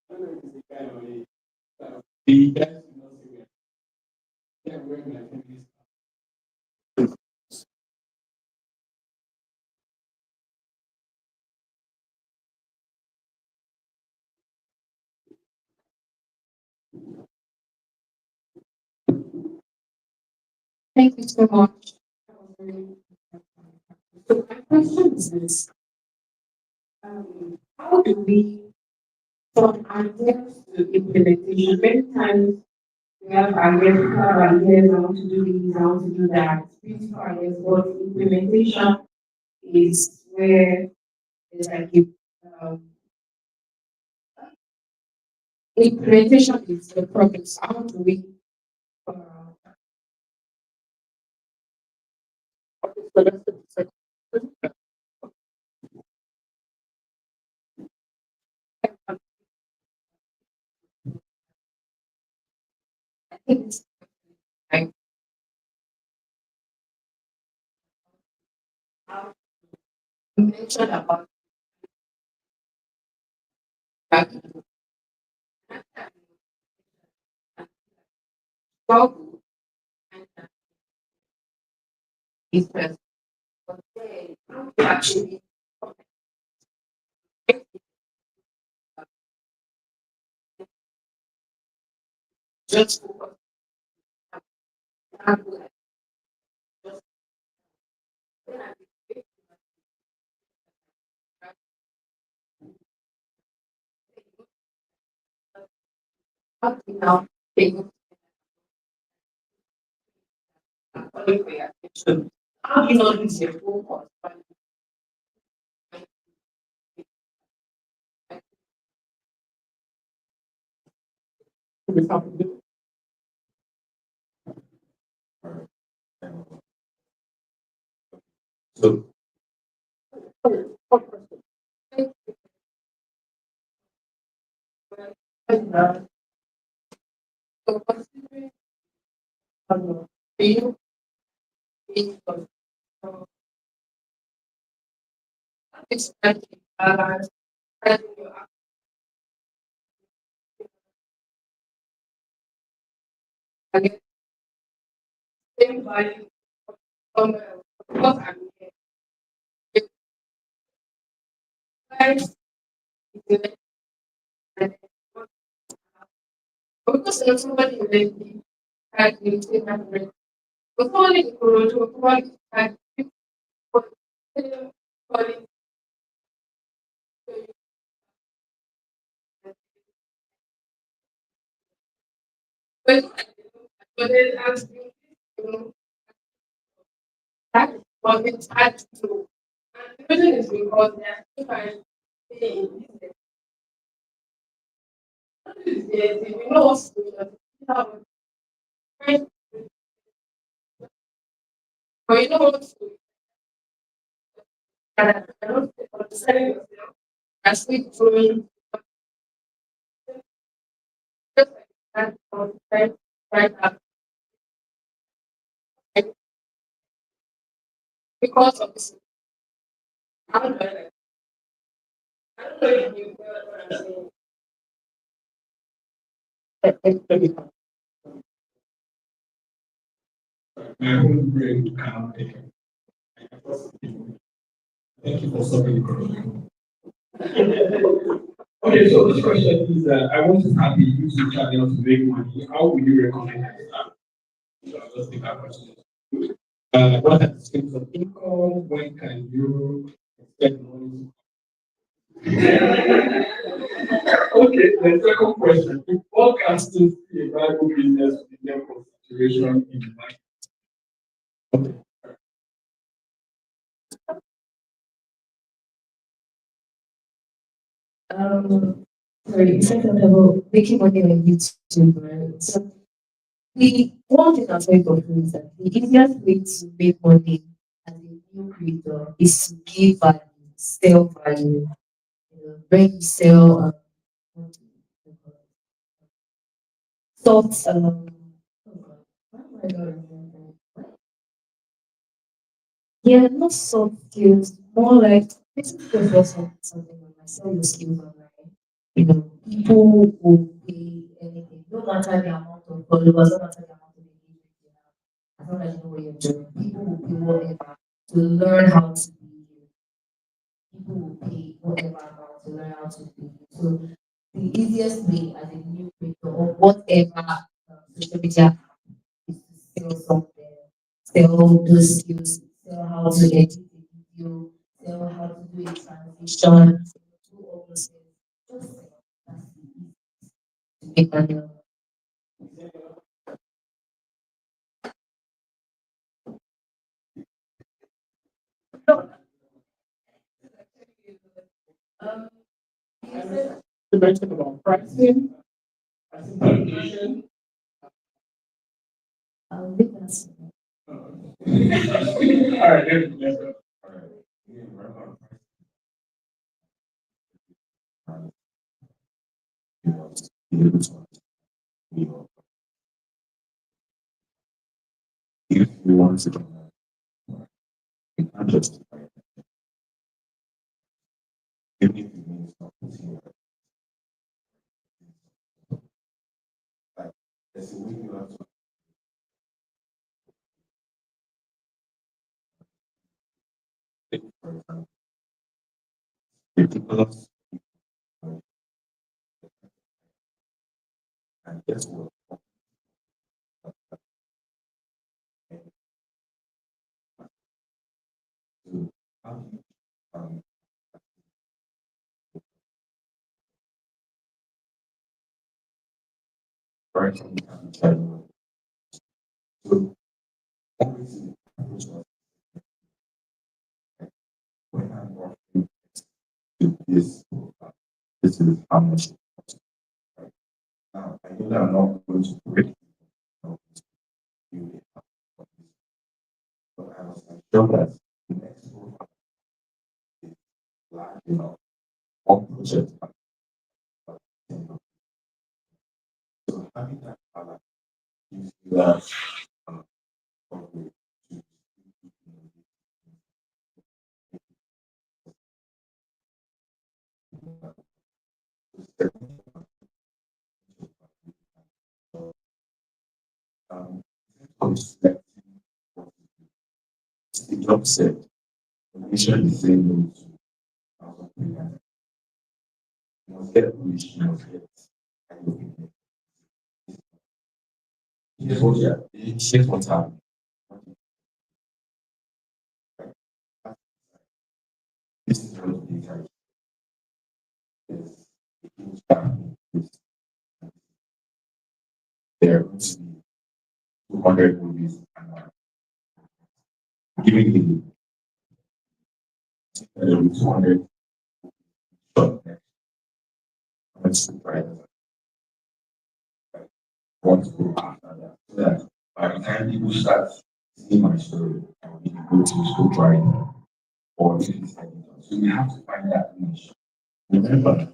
I don't know if it's a guy or a the guys do not say we are. Yeah, where my family. Thank you so much. So my question is this: how do we, from ideas to implementation? Many times we have ideas, we have ideas, I want to do this, I want to do that, beautiful ideas, but implementation is where it's like um, implementation is the problem. So how do we uh, so that's the I think it's like how you mentioned about that struggle and is present. But then how to actually just focus on that, just then I think how to now take calling for your attention. How do you not lose your focus? So, So considering being being expecting balance, having your again, same value somewhere else. Because I'm here. If guys, it's like, because if somebody like me had you take my break. But somebody in Kurojo, somebody had but somebody but then ask me, you know, that was it's hard to do. And the reason is because they are still trying to stay in business. They know what's going on. They have a friend, but you know what's going on. And I don't understand yourself. I sleep through just like that on right now. And because of this, I don't know. I don't know if you get what I'm saying. My whole brain cannot take it. Thank you for solving the problem. Okay, so this question is I want to start a YouTube channel to make money. How would you recommend I start? So I'll just take that question. What are the streams of income? When can you expect money? Okay, the second question. If podcasting is a viable business with enough consideration in mind. Okay. Um, sorry, second level, making money on YouTube, right? So the one thing I'll tell you for free is that the easiest way to make money as a new creator is to give value, sell value. You know, when you sell what do you call it? Soft oh God, why am I not remembering? Yeah, not soft skills, more like basically just something on myself, your skills online. You know, people will pay anything, no matter the amount of followers, no matter the amount of engagement you have. long as you know what you're doing, people will pay whatever to learn how to be you. People will pay whatever amount to learn how to be you. So the easiest way as a new creator or whatever social media is to sell something, sell those skills, sell how to edit a video, sell how to do a transition, do all those things. Just sell. That's the easiest to make money online. Um, you said, You mentioned about pricing, pricing calculation. I'll leave that. All right, let's go. If you want to, you can't justify it. Even if it means not putting your like there's a way you have to take, for example, ridiculous and guess what? So how do you writing and telling so always in the approach of when I'm working to this is how much it costs, right? Now I know that I'm not going to break you but I was sure that the next profile is large enough or project so having that balance gives you that coverage to um selecting what the job set, the mission is saying no to freelance. You must get rich, you must get kind of people. Here's what's happening. This is what the data is. Is there are going to be 200 movies and giving you there will be 200 short next. Let's try want to go after that. So that by the time people start seeing my story, I will be able to scope right or really set it up. So you have to find that niche. Remember,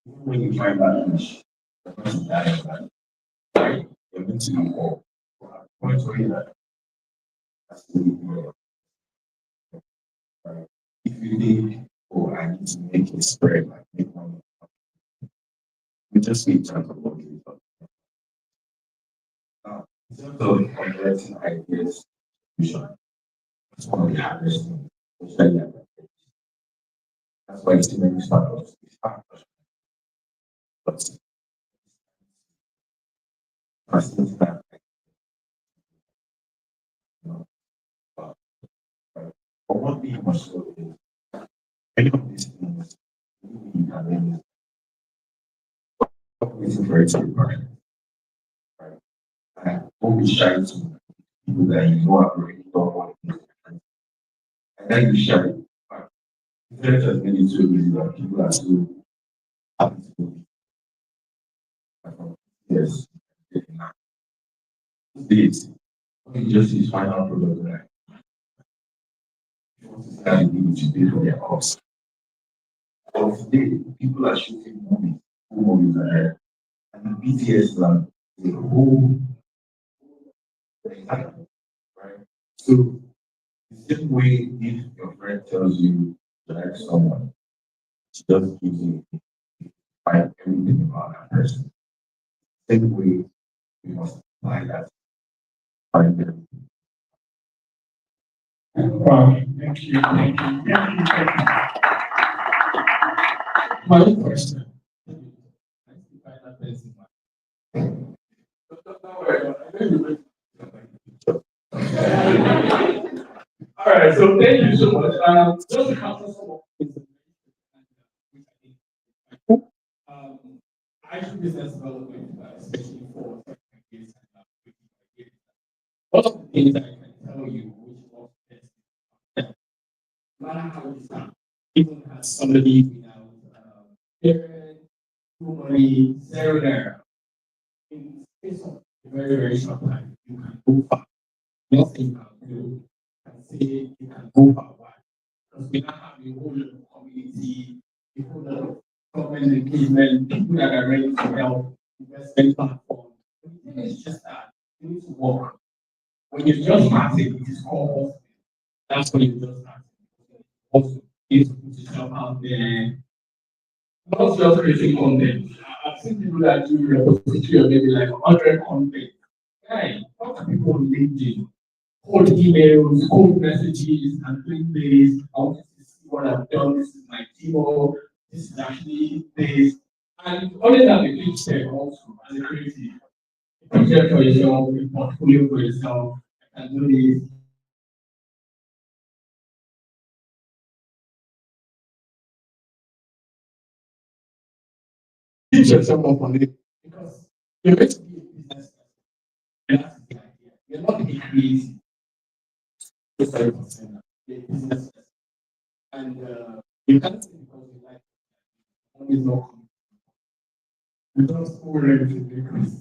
even when you find that niche, you're not to die of that. Right? You're meant to be all. Point where you're at, that's the way you are. Right? If you think, oh, I need to make a spread, like make money, you just need to have a lot of now, in terms of converting ideas to vision, it's one of the hardest things, especially at that age. That's why you see many startups, they start but since that, you know, but, but one thing you must know is any of these things, you can then stop waiting for it to be perfect, right? And don't be shy to people that you know have already done one thing, and then you share it. But internet has made it so easy that people are so happy to do it. Yes, these you just use final product right? And you need to pay for their cost. But today, people are shooting movies, full movies ahead, and the BTS plan the whole thing, right? So the same way if your friend tells you to like someone, she just gives you find everything about that person. Same way we must find that find them. Wow, thank you, thank you, thank you, thank you. My own question. Let's define that person. Don't worry, I know you will. All right, so thank you so much. Just to counter some of the things which I think, um, I do business development, especially for technologies and one of the things that I can tell you, which works best, no matter how you start, even as somebody without parent, no money, zero naira, in space of a very, very short time, you can go far. Nothing can do and say you can go far. Why? Because we now have a whole lot of community, a whole lot of government engagement, people that are ready to help, investment platform. The thing is just that you need to work. When you're just starting, it is called hustle. That's when you're just starting. Also, you need to put yourself out there. Not just creating content. I've seen people that do repository of maybe like 100 content. Hey, talk to people on LinkedIn, cold emails, cold messages, and doing this. I want you to see what I've done. This is my demo. This is actually this. And always have a pitch deck also as a creative. A pitch deck for yourself, a portfolio for yourself, and do this. Pitch yourself up on it because you're going to be a business person. And that's the idea. You're not being crazy. Just 30%. You're a business person. And you can't say because you like money is not coming. You don't owe everything because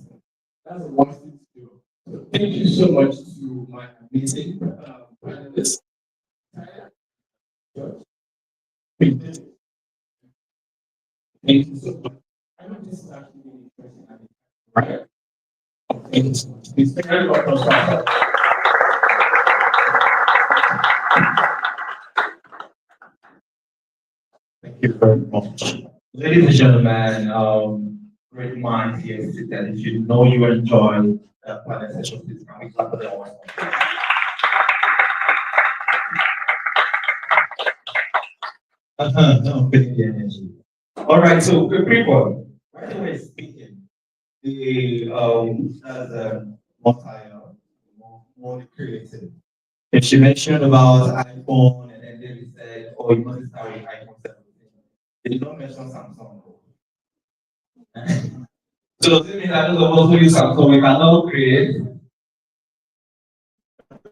that's the worst thing to do. So thank you so much to my amazing panelists. George, thank you so much. I know this is actually really interesting. Right? Thank you so much. Please thank you very much. Thank you very much. Ladies and gentlemen, great minds here seated. If you know you enjoy the panel session, please can we clap for them one. No, feeling the energy. All right, so people, right away speaking, the as a more creative. If she mentioned about iPhone and then David said, oh, you want to start with iPhone 17. They did not mention Samsung. So this means that those of us who use Samsung, we cannot create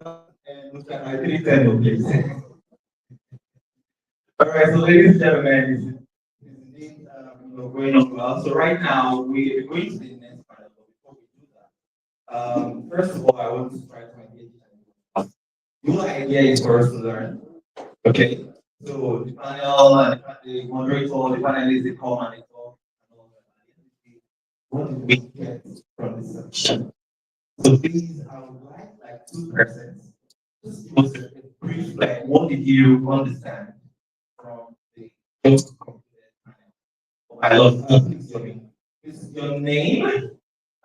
and look at my 310, please. All right, so ladies and gentlemen, it's indeed going on well. So right now we're going to the next part, but before we do that, first of all, I want to try to engage. The whole idea is for us to learn. Okay, so the panel and the moderator, the panelists, they come and they talk. And all that. What did we get from this session? So please, I would like 2 persons. Just give us a brief, like, what did you understand from the just completed panel? I love please your name. This is your name.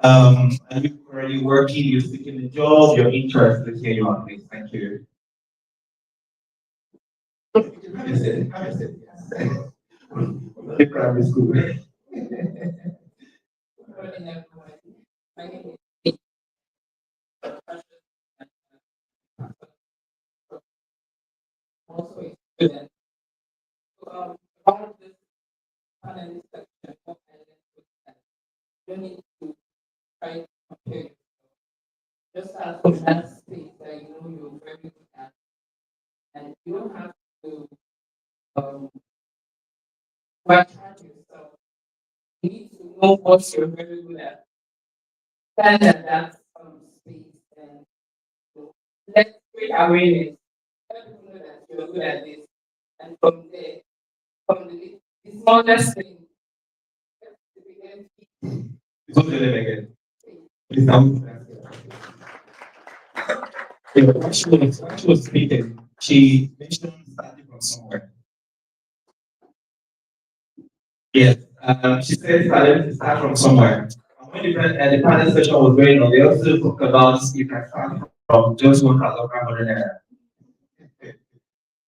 Are you currently working? You're seeking a job. Your interest. Let's hear you out, please. Thank you. Have you said it? Have you said yes? The primary school. Also a student. Part of this panelist section, what I learned was that you don't need to try to compare yourself. Just as in that space that you know you're very good at, and you don't have to backtrack yourself. You need to know what you're very good at. Stand at that space and let's create awareness. Let people know that you're good at this. And from there, from the smallest thing, the biggest thing. What's your name again? Please come. Yeah, when she was speaking, she mentioned starting from somewhere. Yes, she said start from somewhere. And when the panel session was going on, they also talked about you can start from just 1,500 naira.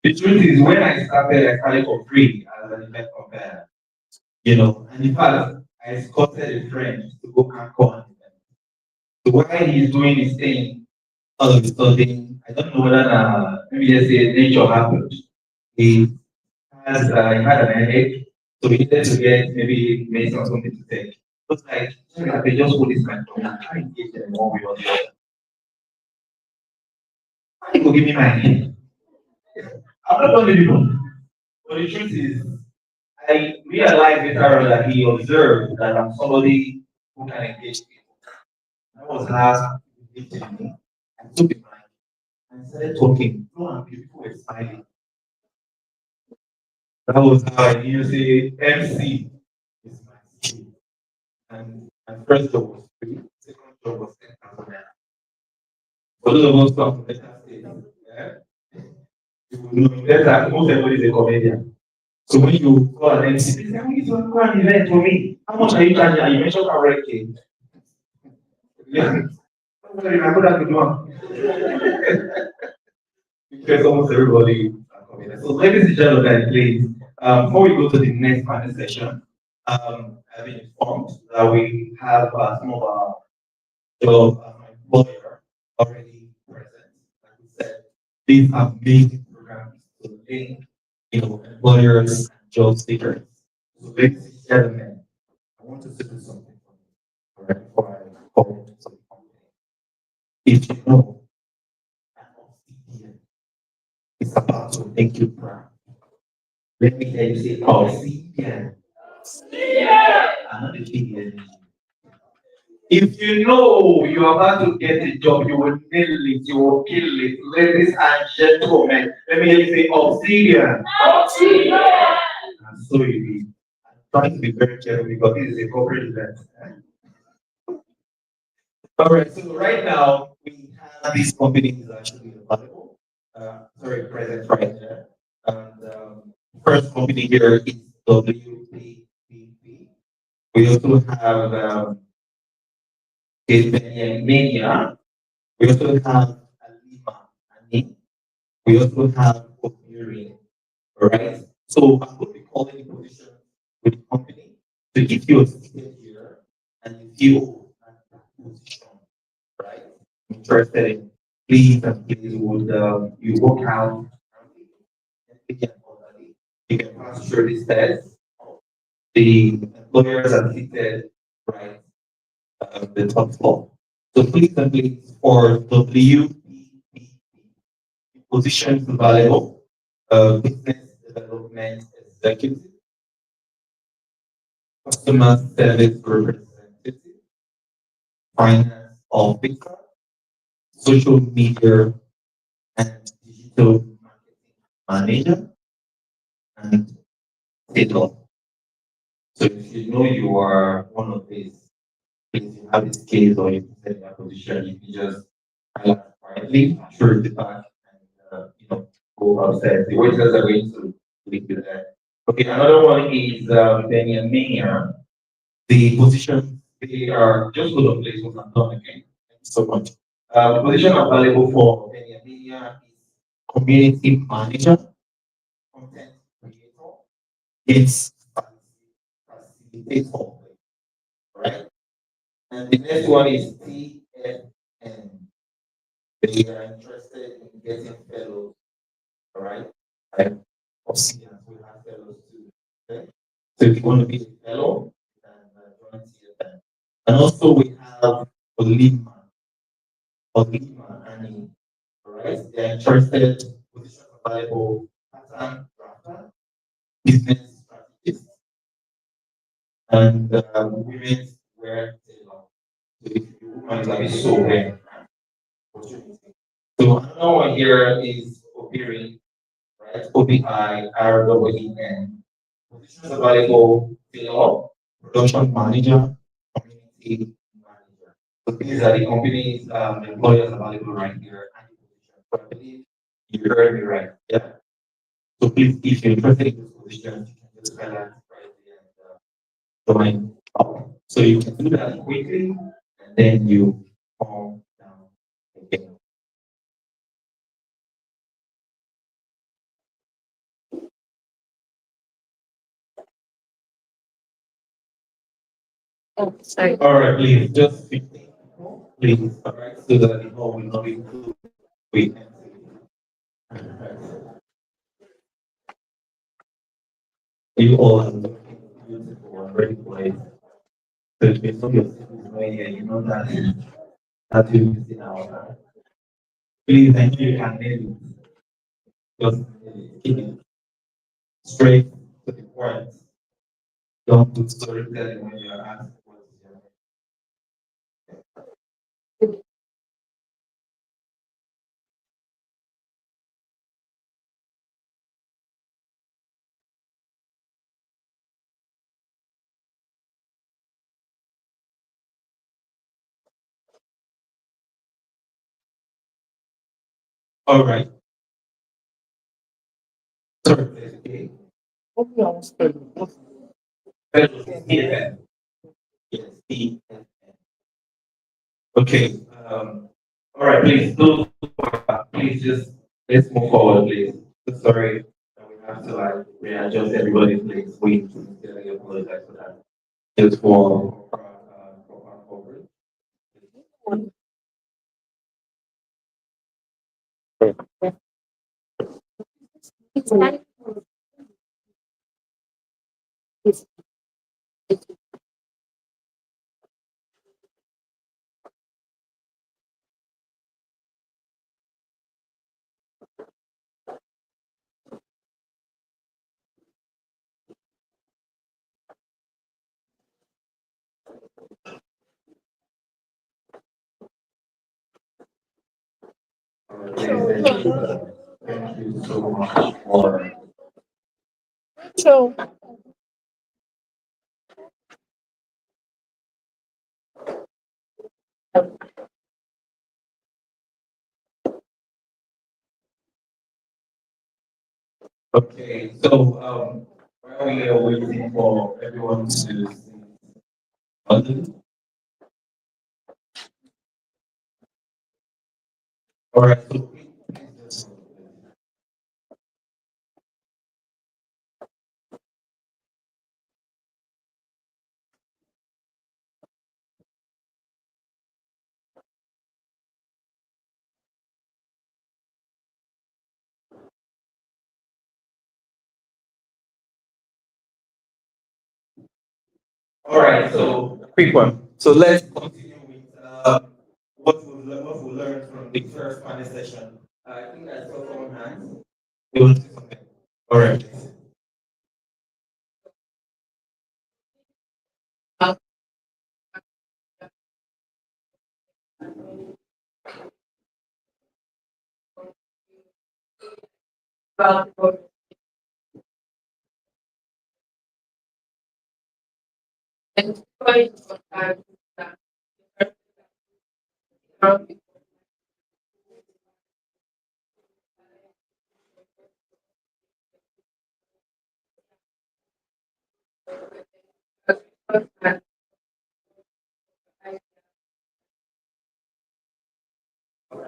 The truth is, when I started for free as an event compare, and in fact, I escorted a friend to go anchor an event. So while he's doing his thing, all of a sudden, I don't know whether maybe just say nature happened. He he had an headache, so he needed to get maybe medicine or something to take. But like they just put this man down. I can't engage them in one way or the other. Why you go give me my hand? I'm not going to do. But the truth is, I realized later on that he observed that I'm somebody who can engage people. That was last meeting. I took the mic and started talking. No, and people were smiling. That was how I knew say MC is my skill. And my first job was free, second job was 10,000 naira. For those of us who are from better states, you will know that most everybody is a comedian. So when you go and MC, they say, "Oh, it's one an event for me. How much are you charging?" And you mentioned 100K. Yeah. Remember that good one. Because almost everybody are comedians. So ladies and gentlemen, please, before we go to the next panel session, I've been informed that we have some of our employer already present. Like we said, these amazing programs to link, employers and job seekers. So ladies and gentlemen, I want us to do something for me, all right, before I call to the company. If you know that Obsidian is about to make you proud, let me hear you say Obsidian. I'm not a Gideon. If you know you are about to get a job, you will nail it, you will kill it. Ladies and gentlemen, let me hear you say Obsidian. Obsidian. And so it is. I'm trying to be very careful because this is a corporate event. All right, so right now we have these companies actually available. Present right there. And first company here is WPP. We also have Mania. We also have Alima Ani. We also have Opiri. All right. So I'm going to be calling the position with the company. So if you're seated here and you feel that position, right, interested in, please and please would you walk out and pick an orderly. You can pass through this test. The employers are seated right the top floor. So please and please for WPP positions available, business development executive, customer service representative, finance officer, social media and digital marketing manager, and sales. So if you know you are one of these, if you have this case or you set that position, you can just highlight quietly, show the back, and go upstairs. The waiters are going to leave you there. Okay, another one is Benjamin. The position they are just go to place what I'm done again. Thank you so much. The position available for Benjamin is community manager, content creator, it's facilitator, right? And the next one is TFN. They are interested in getting fellows, all right? Right? Obsidian, we have fellows too. Okay? So if you want to be a fellow, you can join TFN. And also we have Olima and all right? They are interested, position available, pattern drafter, business strategist, and women's wear tailor. So if you want to be so wear, so another one here is Opiri, right? OPIRWEN. Positions available, tailor, production manager, community manager. So these are the companies, employers available right here. And the positions. So I believe you heard me right. Yeah. So please, if you're interested in this position, you can just highlight right there and join up. So you can do that quickly, and then you calm down again. Oh, sorry. All right, please, just 15 people, please, all right, so that the hall will not be too big. You all have looking beautiful and ready place. So if you saw your students right here, you know that you're missing out. Please, I know you can nail it. Just keep it straight to the point. Don't do storytelling when you are asked what is your all right. Sorry, please. Okay. Federal CFN. Yes, CFN. Okay. All right, please. Please just let's move forward, please. So sorry that we have to like readjust everybody's place. We sincerely apologize for that. Just for our coverage. Thank you so much for. So, Okay, so while we are waiting for everyone to see London, all right. So please, all right. So quick one. So let's continue with what we learned from the first panel session. I think I saw someone hands. You want to say something? All right.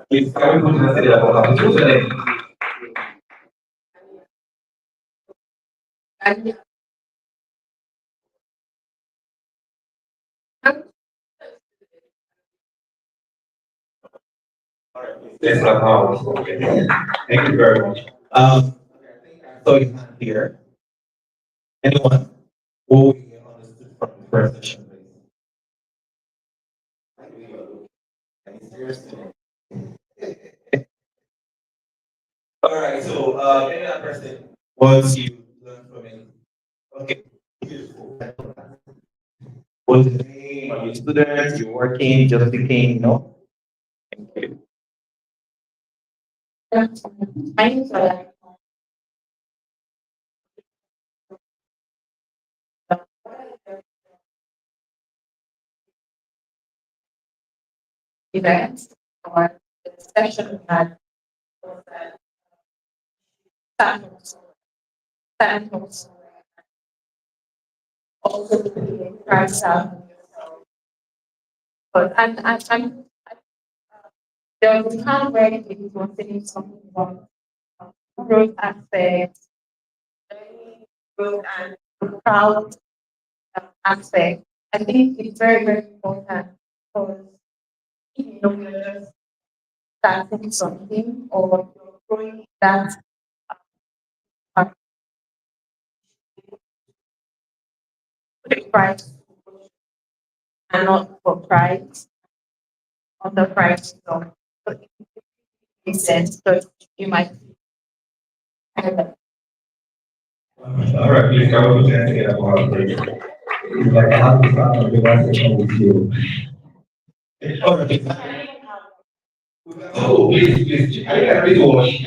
Please, can we put the Yes, okay. Thank you very much. I think I saw your hand here. Anyone who we understood from the first session, please? Seriously. All right, so any other person wants you learn from it? Okay, beautiful. What's the name? Are you students? You're working, just thinking, no? Thank you. I'm sorry. Events or the session we had was Thanos also being Christ out. But I'm there was a time where it was saying something about growth aspects, learning growth and proud aspect. I think it's very, very important because if you know you're just starting something or you're growing that uh, the price and not for price on the price. So it makes sense because you might kind of All right, please come with that together for our break. Like I have to start on the last session with you. All right. Oh, please, I can read wash.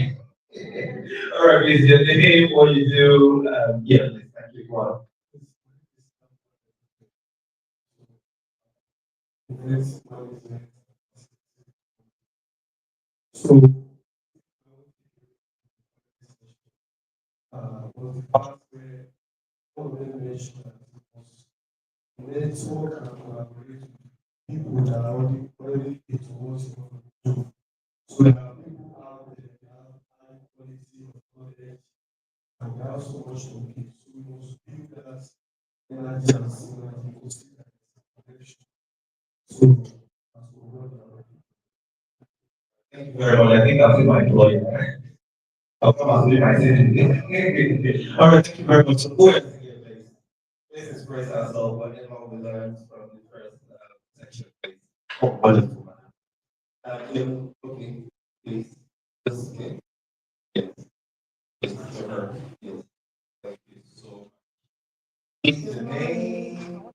All right, please, your name, what you do, yeah, please, thank you. Go on. So, was the part where all of them mentioned that it was network and collaborate with people that are already into what you want to do. So there are people out there that have high quality of knowledge and they have so much to give. So we must build that energy and synergy to see that connection. So that's what we are. Thank you very much. I think I've seen my employer. I'll come and do my thing. All right, thank you very much. So who else again, please? Please express ourselves whatever we learned from the first section, please. Oh, wonderful. Okay, please. Just okay. Yes. Yes, sir. Yes. Thank you so much. In the name.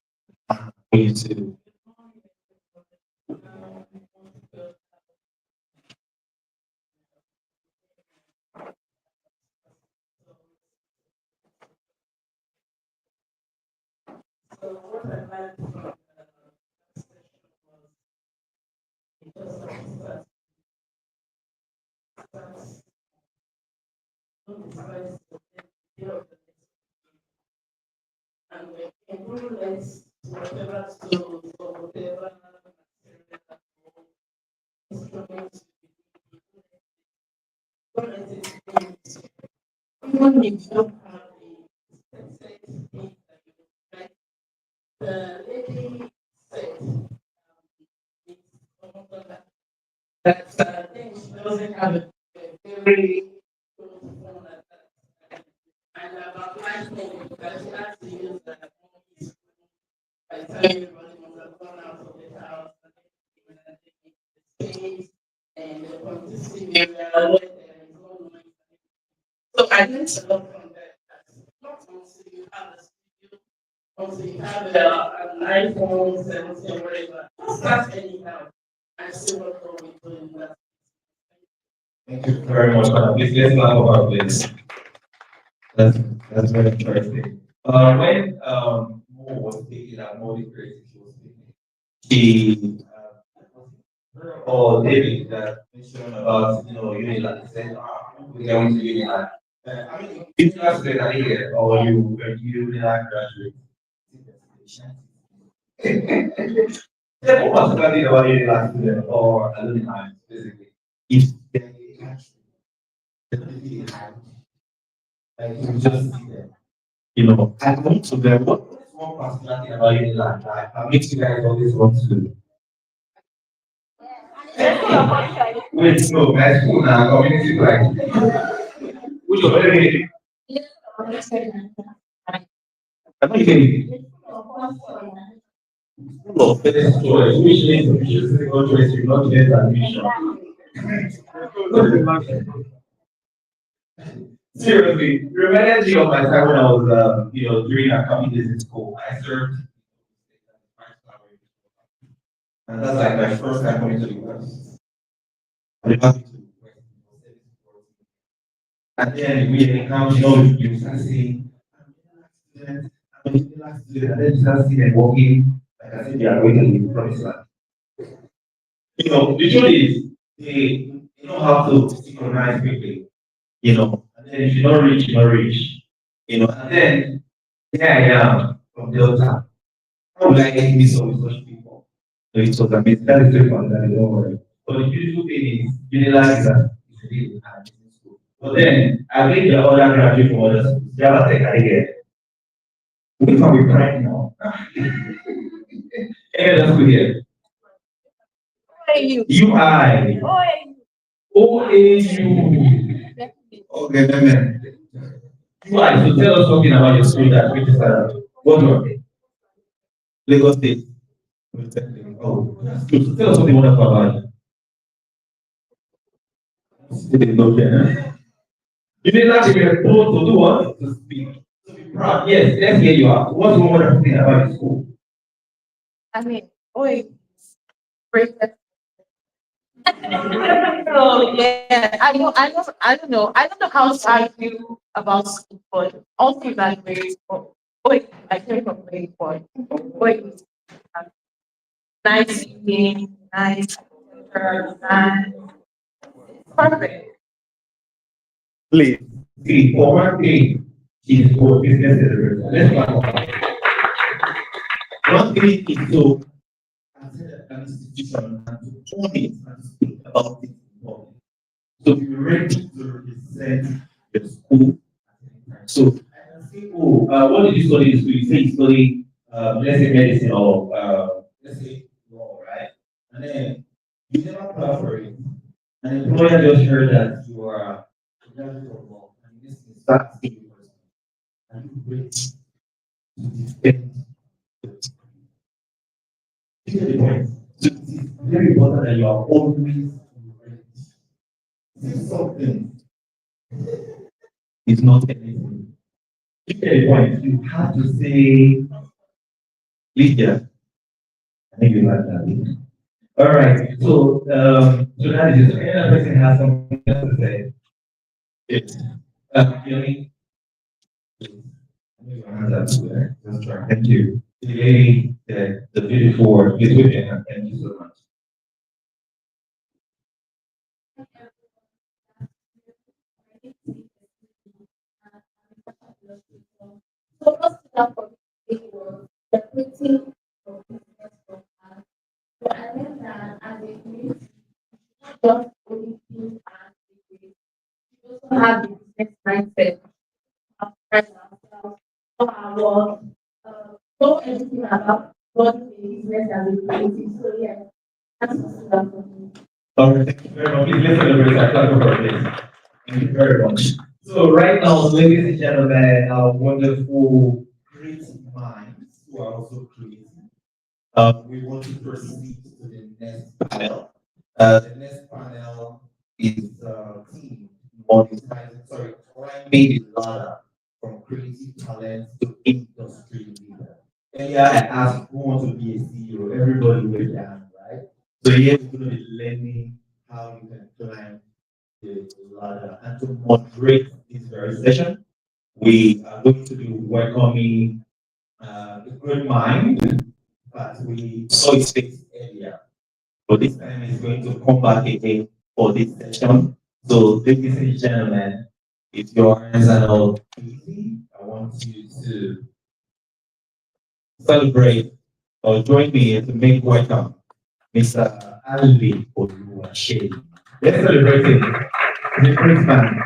Me too. even if you don't that thing doesn't have a very and about life because that's the use that by the time everybody must have gone out of the house and the space and the conducive area where there is no noise. So I learned a lot from that. Not until you have a studio, until you have an iPhone 17 or whatever. Just start anyhow and see what God will do in that. Thank you very much, madam. Please let's clap about this. That's that's very interesting. When Mo was speaking, Mo the creative was speaking, she or David that mentioned about Unilag. He said, we going to Unilag. I mean, Unilag student are here, or you Unilag graduate. Then what was studying about Unilag student or alumni, basically? If they actually like you just see them. I want to them. What is one particular thing about Unilag that makes you guys always want to do? Wait, no, my school now, community like, which one? I'm not getting school of first choice, which means if you choose second choice, you not get admission. Seriously, reminded me of my time when I was, during academic days in school. I served, and that's like my first time coming to the West. And then we encounter, you start seeing, students, and then you start seeing them walking, like I said, they are going to the promised land. The truth is, they know how to synchronize quickly, and then if you don't reach, you don't reach, and then here I am from Delta. How would I get this with such people? So it was amazing. That is the fun, that is don't worry. But the beautiful thing is, Unilag is a really amazing school. But then, I think the other graduate from other schools, Java Tech, I get. We can be bright now. Yeah, that's good here. AU. UI. OAU. Okay, then. UI, so tell us something about your school that which is what one? Lagos State. Oh, that's good. So tell us something wonderful about it. You didn't know that. You didn't actually be told to do what? To speak. To be proud. Yes, let's hear you out. What's one wonderful thing about your school? I mean, great. Oh yeah, I don't know how to argue about school, but also that way. I came from very poor. Wait, nice evening, nice, nice, perfect. Please. See, for one thing, is for business celebration. Let's talk about it. One thing is to attend an institution and to own it and to speak about it. So be ready to represent your school. So I can say, oh, what did you study in school? You say you study, let's say medicine or let's say law, right? And then you never apply for it. An employer just heard that you are a graduate of law, and this is start seeing you person, and you wait to defend the school. You get the point. So it is very important that you are always ready. Say something is not anything. You get the point. You have to say, Lydia, I think you like that. All right. So that is it. So any other person has something else to say? Yes. Yoni, please. I know your hands up to there. That's right. Thank you. The lady, the beautiful, is with you. Thank you so much. So what's that for me was the printing of business from us. So I learned that as a community, just only think and degree. We also have the business mindset, our friends ourselves, know our work, know everything about running a business as a community. So yeah, that's what's that for me. All right. Thank you very much. Please let's celebrate that. Clap for this. Thank you very much. So right now, ladies and gentlemen, our wonderful creative minds who are also creative. We want to proceed to the next panel. The next panel is team monetizing, sorry, climbing the ladder from creative talent to industry leader. Earlier, I asked who wants to be a CEO. Everybody raised their hand, right? So here we're going to be learning how you can climb the ladder. And to moderate this very session, we are going to be welcoming a great mind, but we saw his face earlier. So this time he's going to come back again for this session. So ladies and gentlemen, if your hands are not easy, I want you to celebrate or join me to make welcome Mr. Ali Oluwase. Let's celebrate him. The great man.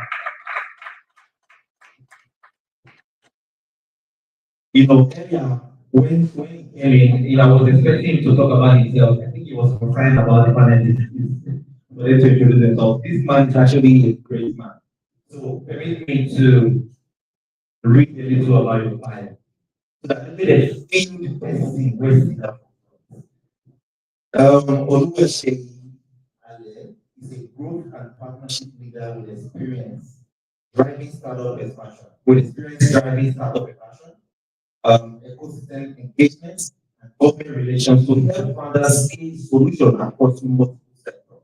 Earlier, when he came in, I was expecting him to talk about himself. I think he was concerned about the panelists. But let's introduce himself. This man is actually a great man. So permit me to read a little about your bio. So that maybe they feel the person where you are. Oluwase Ale is a growth and partnership leader with experience driving startup expansion. With experience driving startup expansion, ecosystem engagement, and government relations to help founders scale solutions across multiple sectors.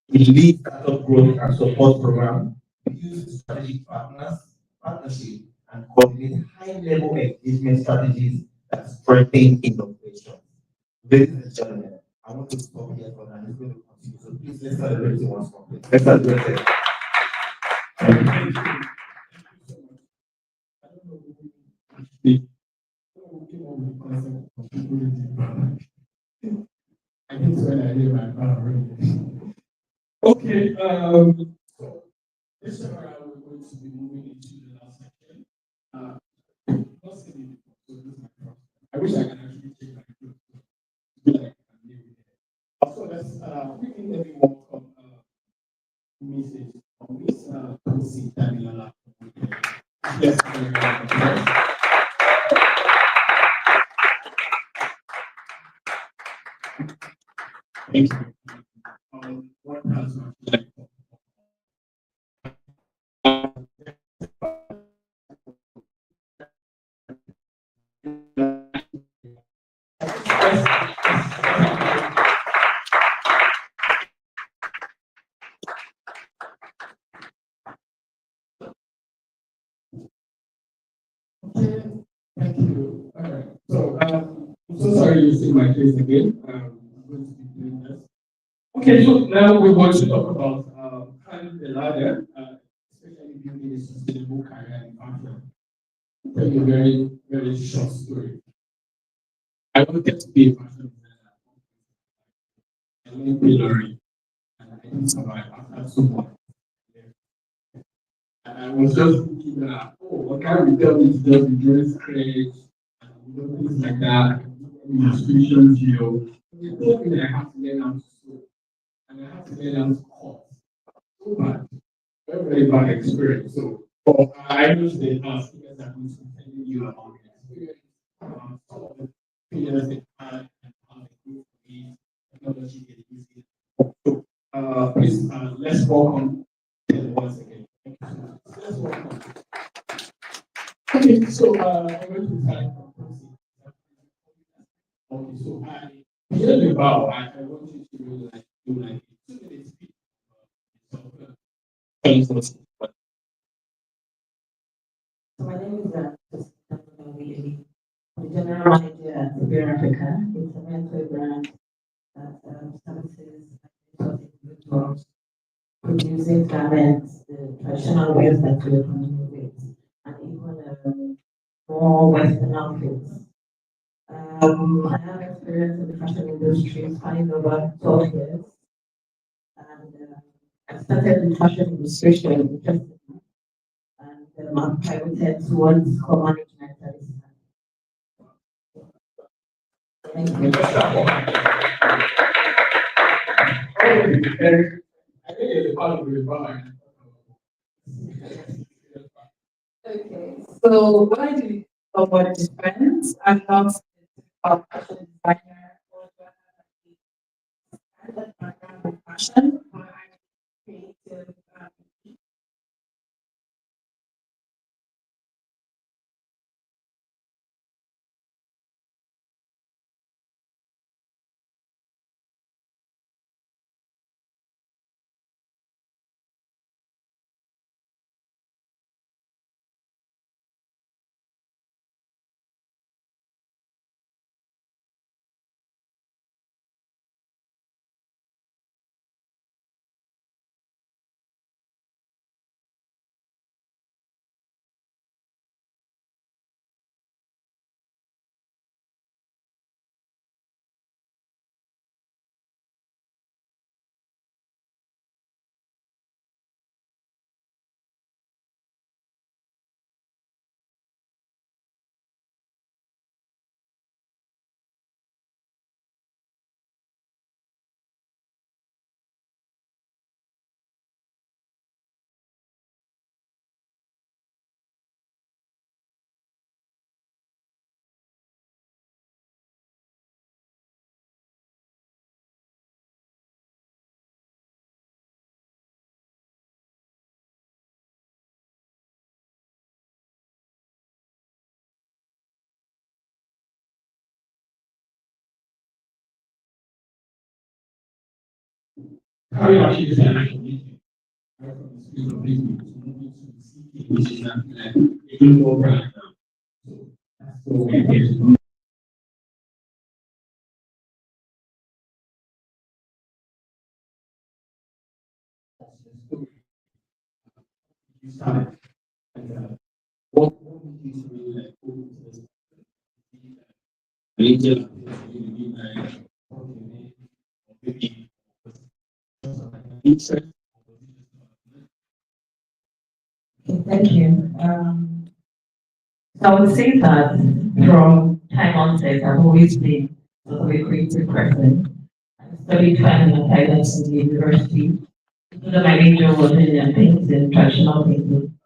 It leads startup growth and support program, builds strategic partnership, and coordinates high-level engagement strategies that strengthen innovation. Ladies and gentlemen, I want to stop here for now. It's going to continue. So please let's celebrate it once more. Let's celebrate it. I think when I hear my father. Okay, this time around we're going to be moving into the last section. Not saying it, so this is my problem. I wish I can actually take my clothes. Thank you. What else would you like? Thank you. All right. So, I'm so sorry you see my face again. I'm going to be doing this. Okay, so now we want to talk about climbing the ladder, especially building a sustainable career in fashion. I'll tell you a very, very short story. I wanted to be a fashion designer. I went tailoring, and I didn't survive after 2 months. And I was just thinking that, oh, what can we tell me to just be doing scratch and things like that, illustrations, They told me that I have to learn how to sew, and I have to learn how to cut. So bad. Very, very bad experience. So, I know the speakers are going to be telling you about the experience, some of the failures they had, and how they grew from it, technology they use it. So, please, let's welcome them once again. Thank you so much. Let's welcome. Okay, so I'm going to start from Proxy. Okay, so hear the bow. I want you to do like a 2 minute speech. Thanks. So my name is I'm the general manager at Superior Africa. It's a mentor brand that services individuals producing garments, the traditional ways that we're familiar with, and even more Western outfits. I have experience in the fashion industry spanning over 12 years, and I started in fashion illustration interested and I'm pivoted towards co-management at this time. Thank you. I think it's a part of the environment. Okay, so what I do somewhat different. I'm not a fashion designer or a background in fashion, but I'm creative. How you actually design a community? Right from the space of business to moving to the city, which is not like a global brand now. So that's what we did. You started, and what did you really like go to this? Retail, maybe like, okay, maybe interest. Okay, thank you. So I would say that from time onset, I've always been sort of a creative person. I studied fine and finance in the university. Even though my major was in painting, traditional painting.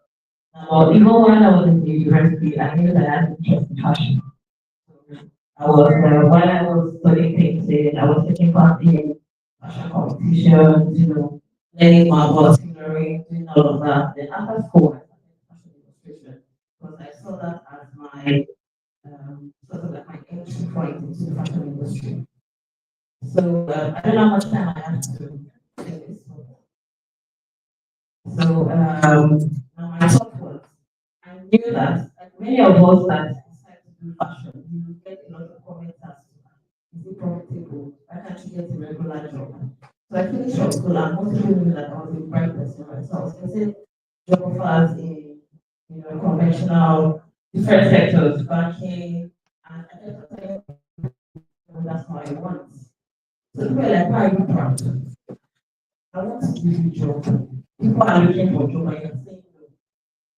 Well, even when I was in the university, I knew that I had interest in fashion. When I was studying painting, I was taking part in fashion competitions, learning more about tailoring, doing all of that. Then after school, I started fashion illustration because I saw that as my sort of like my entry point into the fashion industry. So I don't know how much time I have to say this. So now my thought was, I knew that like many of us that decide to do fashion, you get a lot of comments as to is it profitable? Why can't you get a regular job? So I finished up school and most people knew that I was a bright person, right? So I was getting job offers in conventional different sectors, banking, and I kept saying, that's what I want. So people were like, why are you proud? I want to give you a job. People are looking for job and you're saying no.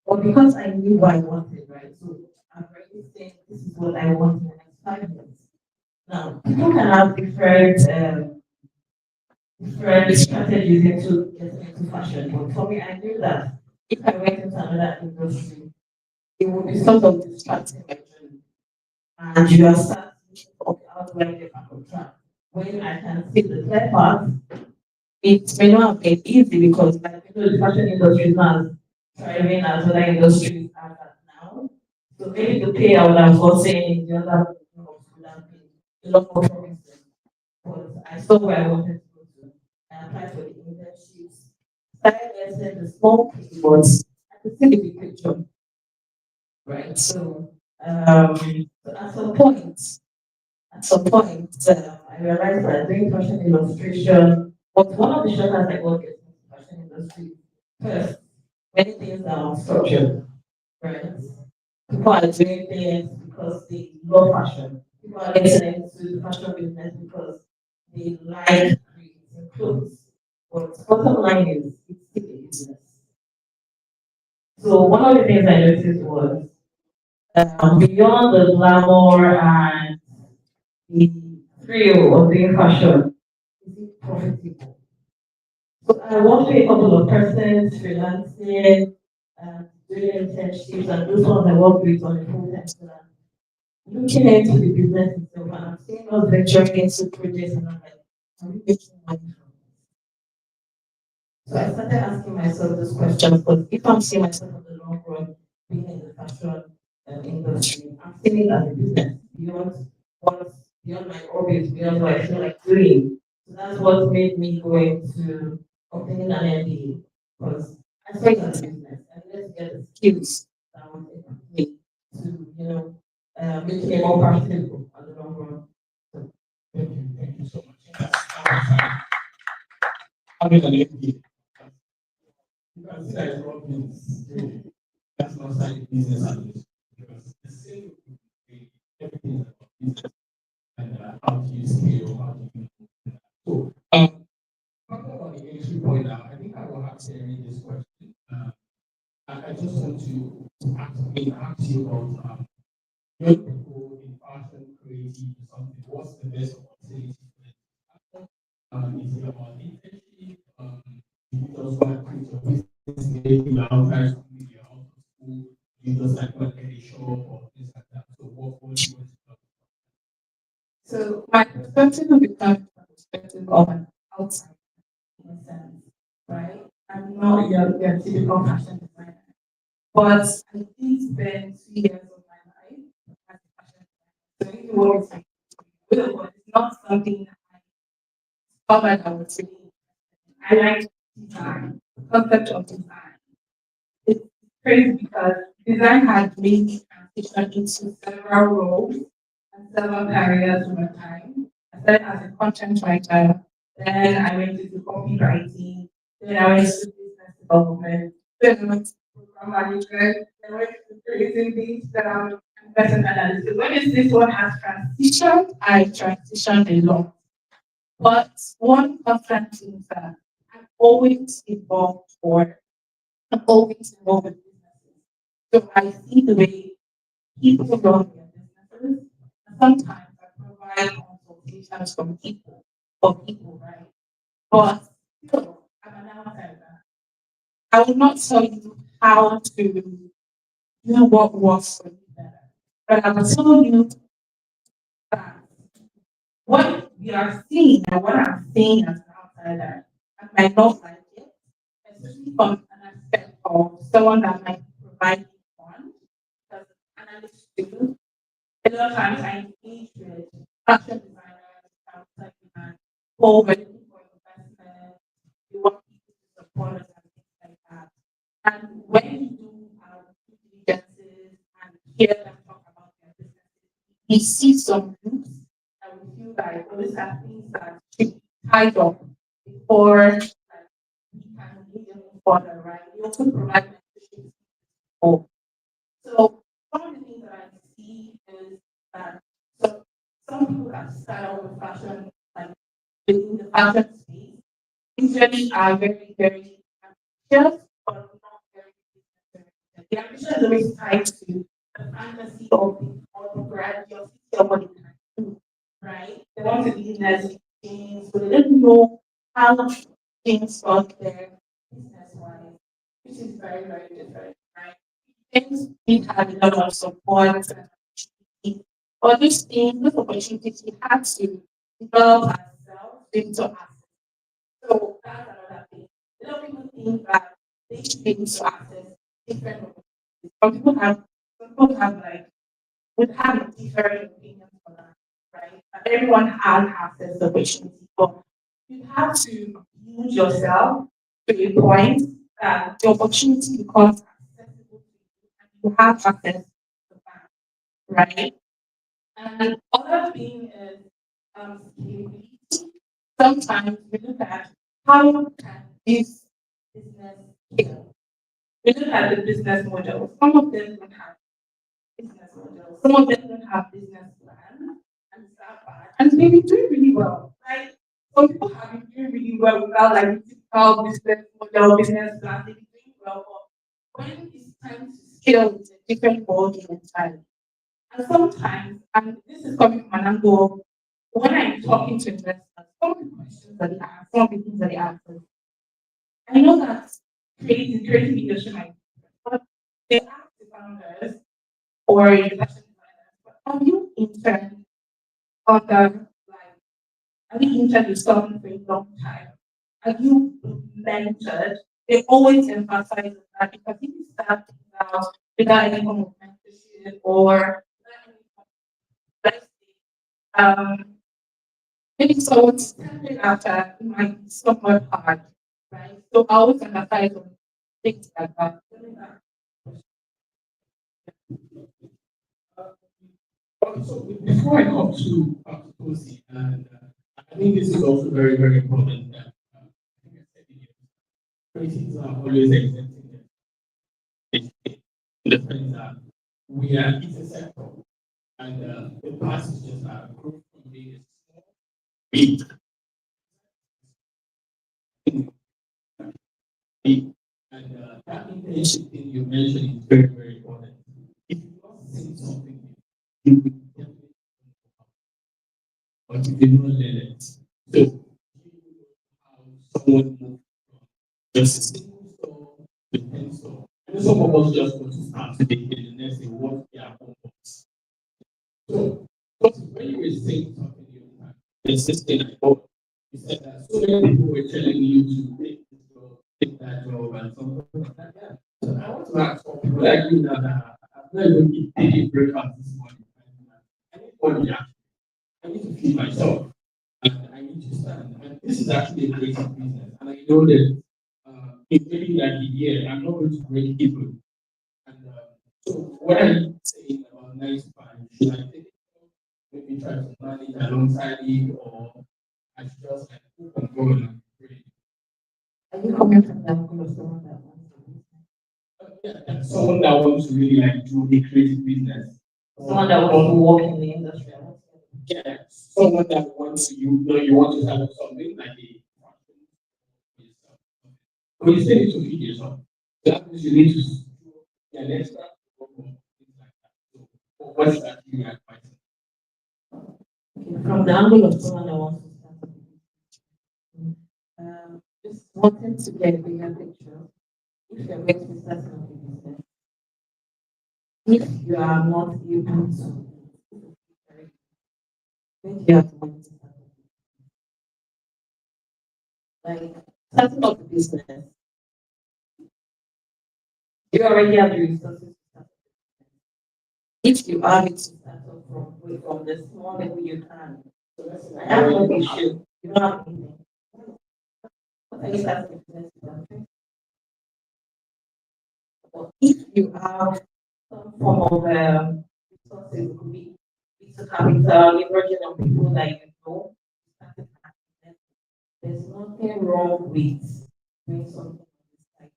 But because I knew what I wanted, right? So I'm already saying this is what I want in the next 5 years. Now, people can have different strategies into getting into fashion. But for me, I knew that if I went into another industry, it would be sort of distracting my journey. And you are starting to okay, how do I get back on track? When I can see the clear path, it may not have been easy because like the fashion industry is not as thriving as other industries are at now. So maybe the pay I would have gotten in the other jobs would have been a lot more promising. But I saw where I wanted to go to. I applied for the internships, started getting the small pay, but I could see the big picture, right? So at some point, I realized that doing fashion illustration was one of the shortcuts I got into the fashion industry. First, many things are unstructured, right? People are doing things because they love fashion. People are getting into the fashion business because they like creating clothes. But bottom line is, it's still a business. So one of the things I noticed was beyond the glamour and the thrill of being fashion, is it profitable? So I worked with a couple of persons, freelancing, doing internships, and those ones I worked with on a full-time plan. Looking into the business itself, and I'm seeing us venturing into projects, and I'm like, are we making money from this? So I started asking myself those questions, because if I'm seeing myself in the long run being in the fashion industry, I'm seeing it as a business what beyond my hobbies, beyond what I feel like doing. So that's what made me go into obtaining an MBA because I saw it as a business and let's get the skills that would equip me to, make it more profitable on the long run. So, Thank you so much. Having an MBA, you can see that it's not business. That's not side business analyst because the same everything is about business and how do you scale, how do you so talking about the entry point now, I think I will have to read this question. I just want to ask you about young people in fashion, creative, something. What's the best opportunity for them? Is it about internship? You just want to create your business, maybe you're outside school, you're out of school, you just like want to get a shop or things like that. So what do you want to talk So my perspective will become the perspective of an outside in a sense, right? I'm not your typical fashion designer. But I did spend 2 years of my life as a fashion designer. So if you want to but it's not something I covered, I would say. I like design, the concept of design. It's crazy because design has made me transition into several roles and several careers over time. I started as a content writer, then I went into copywriting, then I went into business development, then I went to program management, then I went to creating things and person analysis. When is this one has transitioned, I transitioned a lot. But one constant thing is that I'm always involved or I'm always involved with businesses. So I see the way people run their businesses. And sometimes I provide consultations from people, for people, right? But still, I'm an outsider. I will not tell you how to know what works for you better. But I will tell you that what we are seeing and what I'm seeing as an outsider, I might not like it, especially from an aspect of someone that might provide fun, as an analyst do. A lot of times I engage with fashion designers, outside demand, or we're looking for investment, we want people to support us and things like that. And when you do due diligences and hear them talk about their businesses, we see some groups that we feel like, oh, these are things that should be tied up before like, we can move them further, right? We also provide mentorship for. So one of the things that I see is that so some people that start out with fashion, like within the fashion space, usually are very, very ambitious, but not very business-oriented. The ambition is always tied to the fantasy of the or the grandiosity of what it can do, right? They want to be in things, but they don't know how things got there business-wise, which is very, very different, right? Things we have a lot of support and opportunity. But those things, those opportunities, we have to develop ourselves into access. So that's another thing. A lot of people think that they should be able to access different opportunities. Some people have like would have a different opinion for that, right? But everyone has access to opportunity. But you have to use yourself to a point that the opportunity becomes accessible to you and you have access to that, right? And other thing is scalability. Sometimes we look at how can this business scale. We look at the business model. Some of them don't have business model. Some of them don't have business plan, and it's that bad. And they've been doing really well. Like some people have been doing really well without like the typical business model, business plan. They've been doing well, but when it's time to scale, it's a different ballgame entirely. And sometimes, and this is coming from an angle of when I'm talking to investors, some of the questions that they ask, some of the things that they ask, I know that creative leadership might be different, but they ask the founders or the fashion designers, but have you interned under like have you interned with someone for a long time? Have you mentored? They always emphasize on that because if you start out without any form of mentorship or without any form of, let's say, maybe someone's stepping after it might be somewhat hard, right? So I always emphasize on things like that. Okay, so before I come to Kosi, and I think this is also very, very important that I think I said it, critics are always exempting them. In the sense that we are it's a sector, and the past is just a growth from being a small, big, big, and that internship thing you mentioned is very, very important. If you're not seeing something, you will definitely but you did not learn it. So how someone moved from just a single store to 10 store. And some of us just want to start today and the next day what their home was. So but when you were saying something the other time, there's this thing I thought you said that so many people were telling you to take this job, take that job, and something like that. Yeah. So I want to ask for people like you now that I've not even taken breakfast this morning. Anybody actually I need to feed myself and I need to stand. And this is actually a creative business. And I know that in maybe like a year, I'm not going to break even. And so what I'm saying about 9 to 5, should I take it? Maybe try to manage alongside it or I should just like keep on going and pray. Are you coming from that angle of someone that wants to be? Yeah, someone that wants to really like do a creative business. Someone that wants to work in the industry? Yeah, someone that wants to, you know, you want to have something like a when you say need to feed yourself, that means you need to get an extra or things like that. So, what's that you advise? From the angle of someone that wants to start a business, just wanting to get a bigger picture. If you're going to be starting a business, if you are not able to, when you have money to start, like starting up a business, you already have the resources to start. If you have it to start up from the small level you can, I have no issue. You don't have anything. What are you starting a business with? But if you have some form of resources, it could be it's a capital, leveraging on people that you know, there's nothing wrong with doing something on this side.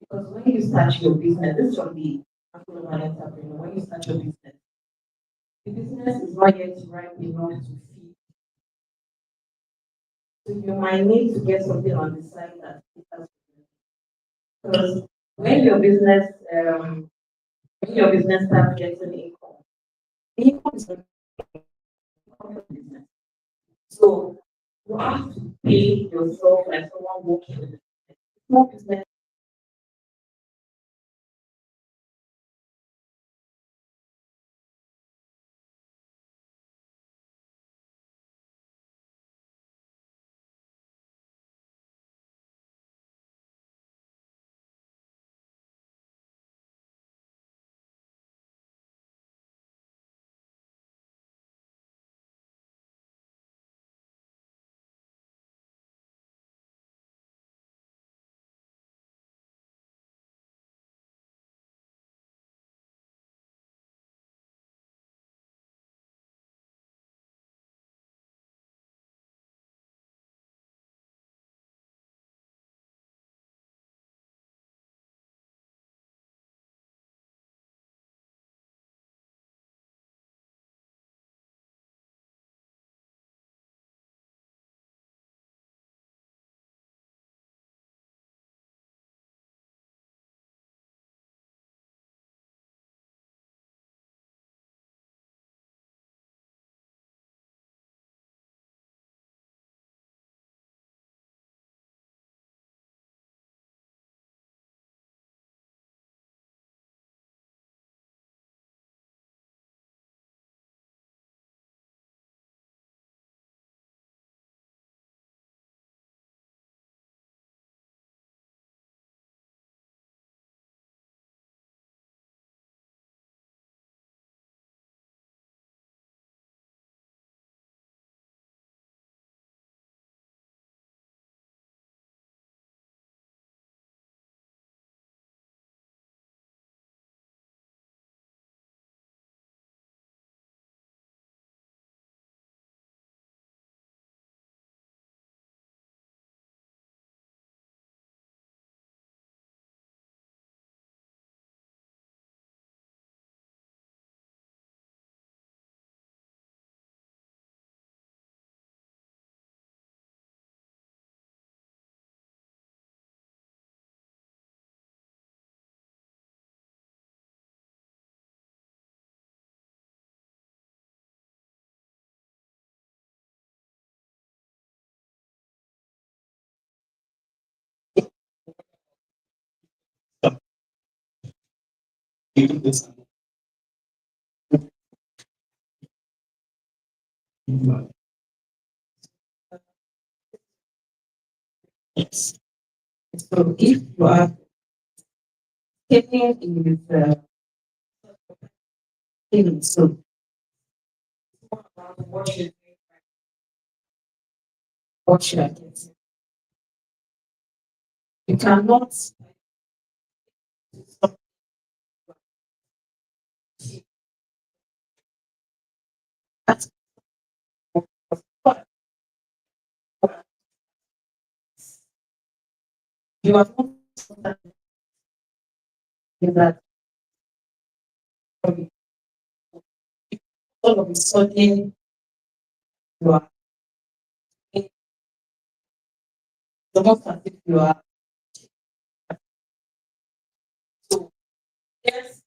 Because when you start your business, this is from the angle of an entrepreneur, when you start your business, the business is not yet ripe enough to feed. So you might need to get something on the side that caters to you. Because when your business starts getting income, the income is not income of business. So you have to pay yourself like someone working with a small business. Yes. So if you are getting is so about what you what you are getting. You cannot stop that. You are not that all of a sudden you are the most as if you are so yes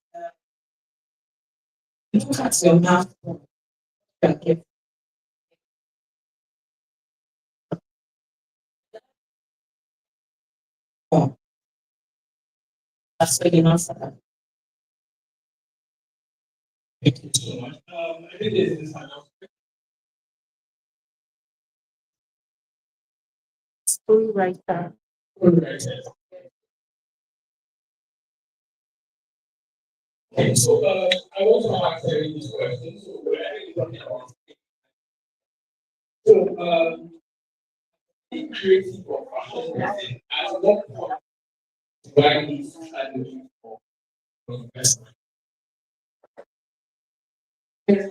look at your mouth you are getting more. That's why you answer that. Thank you so much. I think there's this final Story writer. question right there. Okay, so I want to ask you this question. So we're actually talking about so being creative for fashion design as what point do I need strategy for investment? Okay,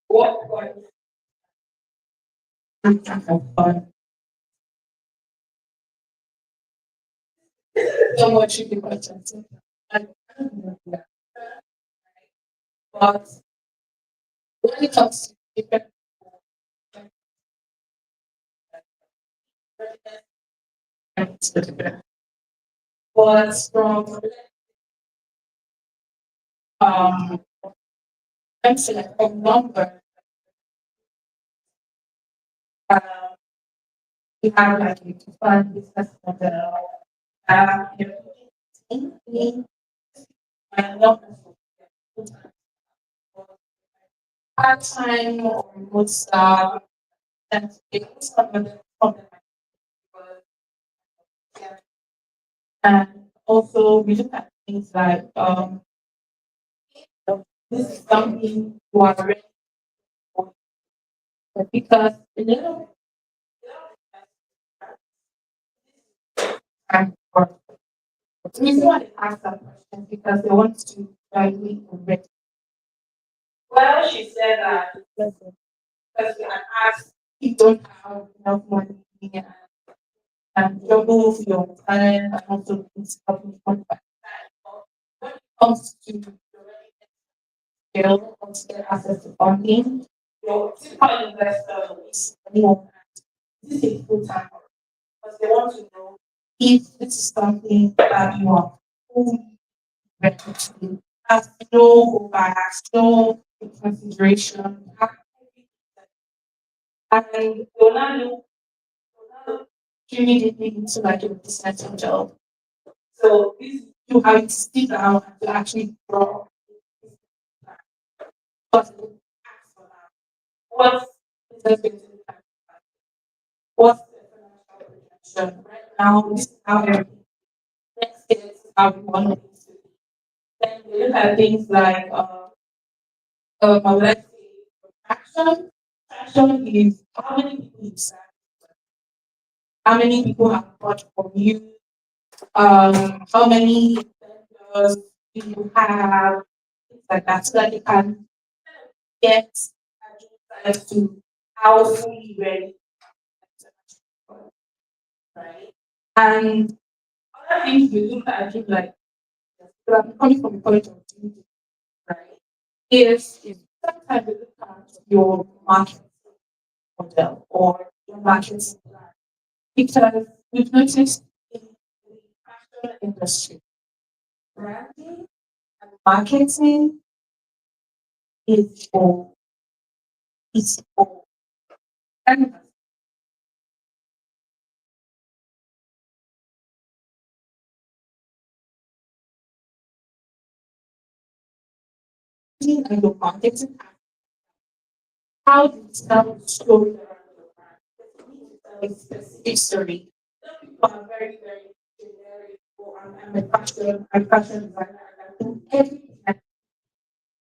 what point? So much you can question. I don't know that. But when it comes to different was from um let's say from number um we have like a fund business model you know in my number part time or remote staff and it's some of the problem and also we look at things like this is something you are ready for because a little time for the reason why they ask that question because they want to value correct. Well, she said that because we had asked you don't have enough money and juggle your time and also things helping from that. When it comes to the scale or to get access to funding, your typical investor is anyone. This is a full time because they want to know if this is something that you are fully ready to do. Has no overacts, no consideration. And they will not look immediately into like a business angel. So this you have to sit down and to actually draw what what's the business what's the financial projection right now, this is how everything next year this is how we want it to be. Then we look at things like let's say traction. Traction is how many people you serve, how many people have bought from you, how many vendors do you have, things like that, so that they can get insight to how fully ready, right? And other things we look at it like, so I'm coming from a point of view, right? Is sometimes we look at your market model or your market supply. Because we've noticed in the fashion industry, branding and marketing is for is for canvas and your marketing. How do you tell the story around your brand? You need to tell a specific story. Some people are very, very generic. Oh, I'm a fashion designer, and I do everything.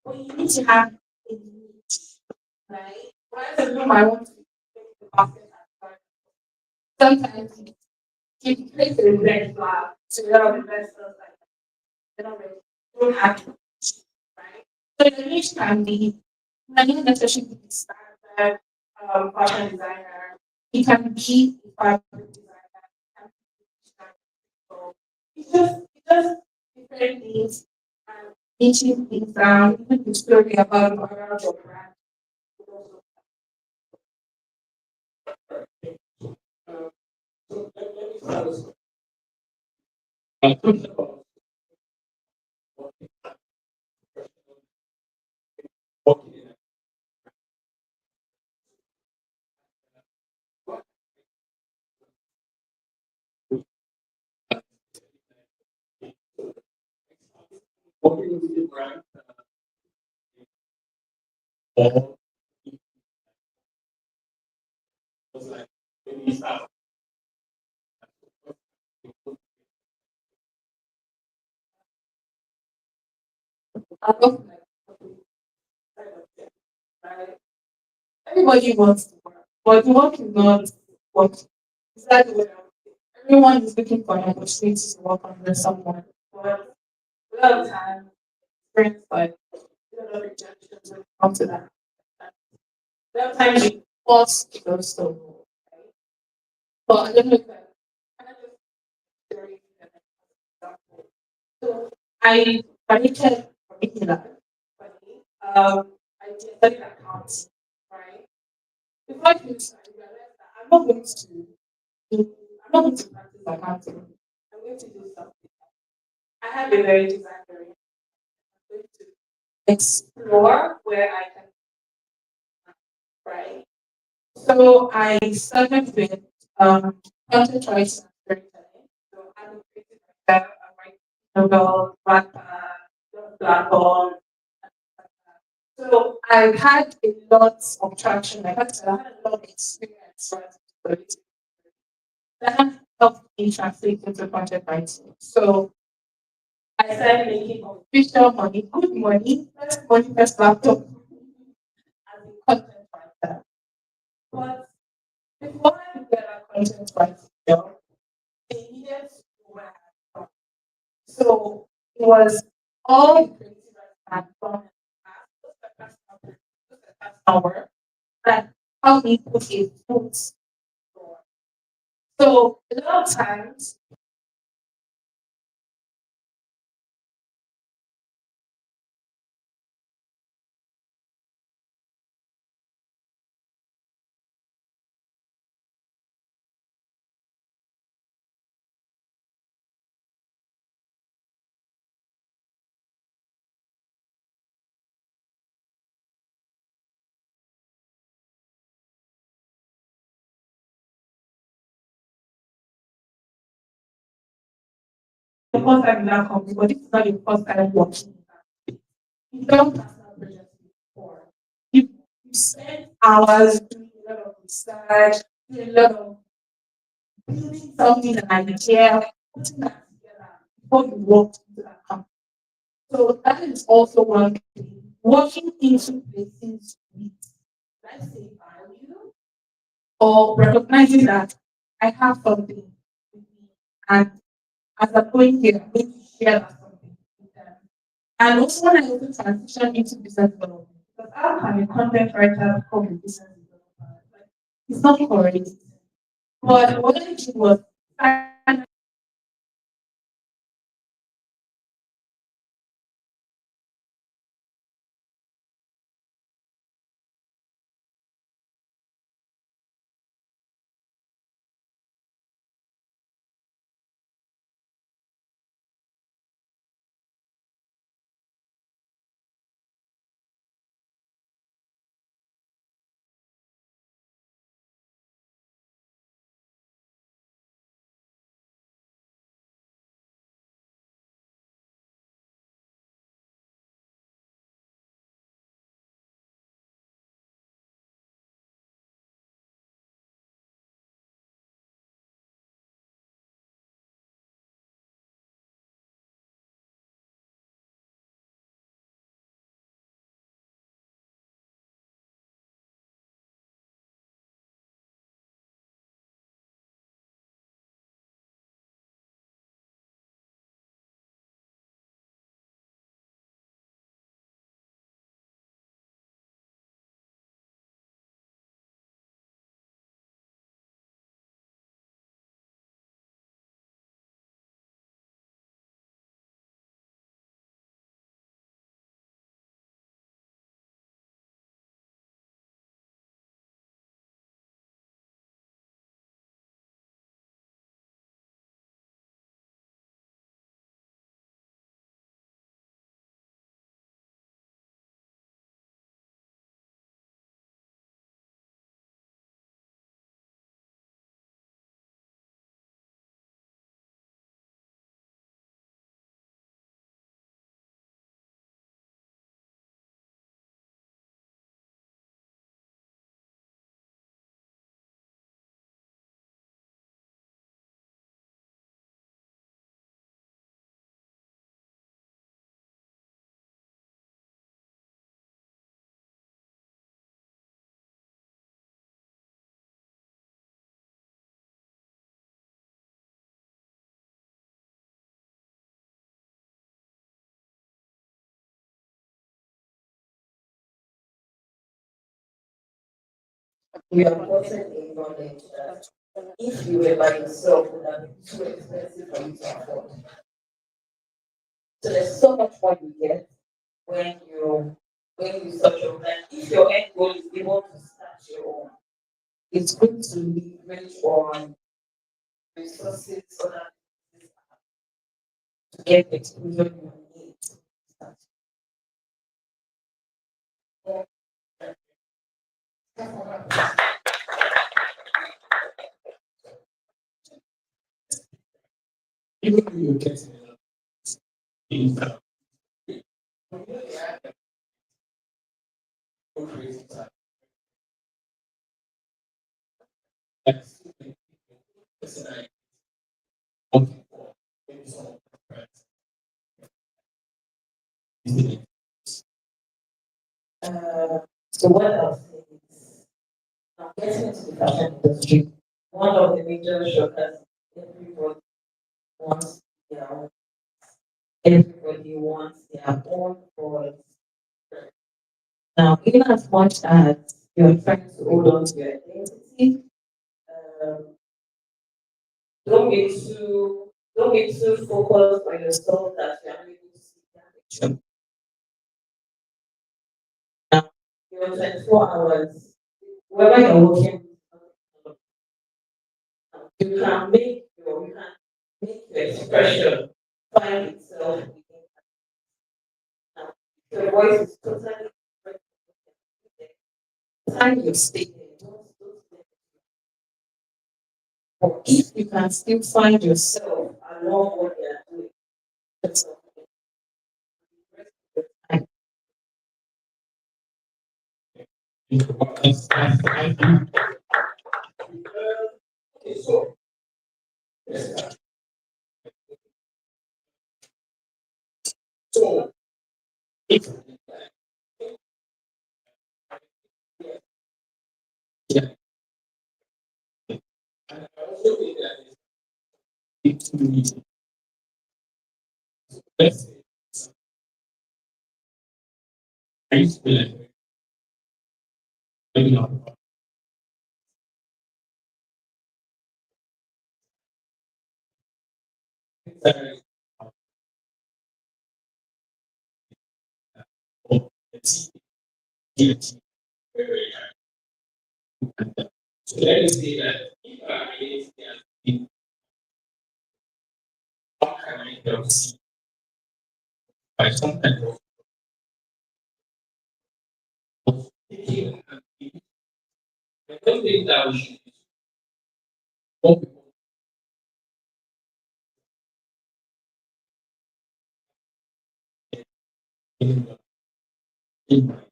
But you need to have a niche, right? When I tell them I want to make the basket and brand, sometimes you create a red flag to a lot of investors like they don't have it, right? So the niche can be many necessarily be standard fashion designer. It can be a fabric designer. It can be so it's just different things and niching things down, even the story about around your brand. So let me start this. Talking about working in or it was like when you start. I don't like, right? Everybody wants to work, but the work is not what exactly what everyone is looking for an opportunity to work under someone. But a lot of times, friends like a lot of rejections when it comes to that. A lot of times you force to go solo, right? But I don't know if I kind of very example. So I graduated from England. I studied accounts, right? Before I finished, I realized that I'm not going to practice accounting. I'm going to do something. I have a very desired career. I'm going to explore where I can, right? So I started with content choice and storytelling. So I'm a creative writer, I write novel, platform. So I had a lot of traction. Like I said, I had a lot of experience writing stories that helped me translate into content writing. So I started making official money, good money, first laptop as a content writer. But before I could get a content writing job, they needed to know where I had from. So it was all the creative I had done in the past, those the personal work that helped me put a foot forward. So a lot of times the first time that comes, but this is not the first time watching. You've done personal projects before. You spend hours doing a lot of research, doing a lot of building something, an idea, putting that together before you walk into that company. So that is also one thing. Walking into places with, let's say, value or recognizing that I have something with me and as I'm going here, I'm going to share that something with them. And also when I also transition into business development, because how can a content writer become a business developer? Like, it's not correct. But what I did was I You have gotten a knowledge that if you were by yourself, would have been too expensive for you to afford. So there's so much more you get when you start your plan. If your end goal is able to start your own, it's good to leverage on resources so that to get the exposure you need. Even if you get in So what else is getting into the fashion industry? One of the major shockers everybody wants their own. Everybody wants their own voice. Now, in as much as you're trying to hold on to your identity, um, don't be too focused on yourself that you're unable to see that. Now, your 24 hours, wherever you're working, you can make your expression find itself within that. Now, your voice is totally different. Find your statement. Don't let But if you can still find yourself along what they are doing, that's okay. And so, so if yeah, and I also think that it's let's say I used to be like maybe not necessarily or it's guilty very hard. So let me say that if I really think how can I help see by some kind of thinking and I don't think that we should want people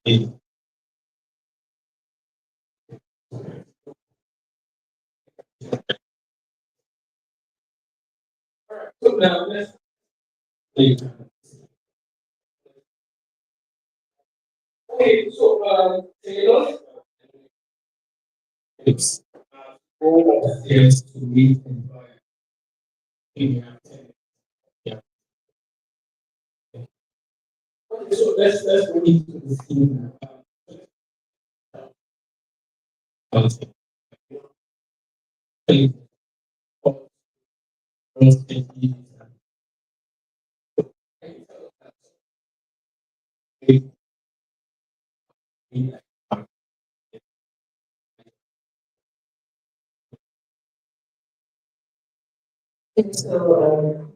in so now let's say okay so Taylor it's all upstairs to meet and buy in yeah. Okay, so let's go into the scene. Okay. Please, first, thank you. so,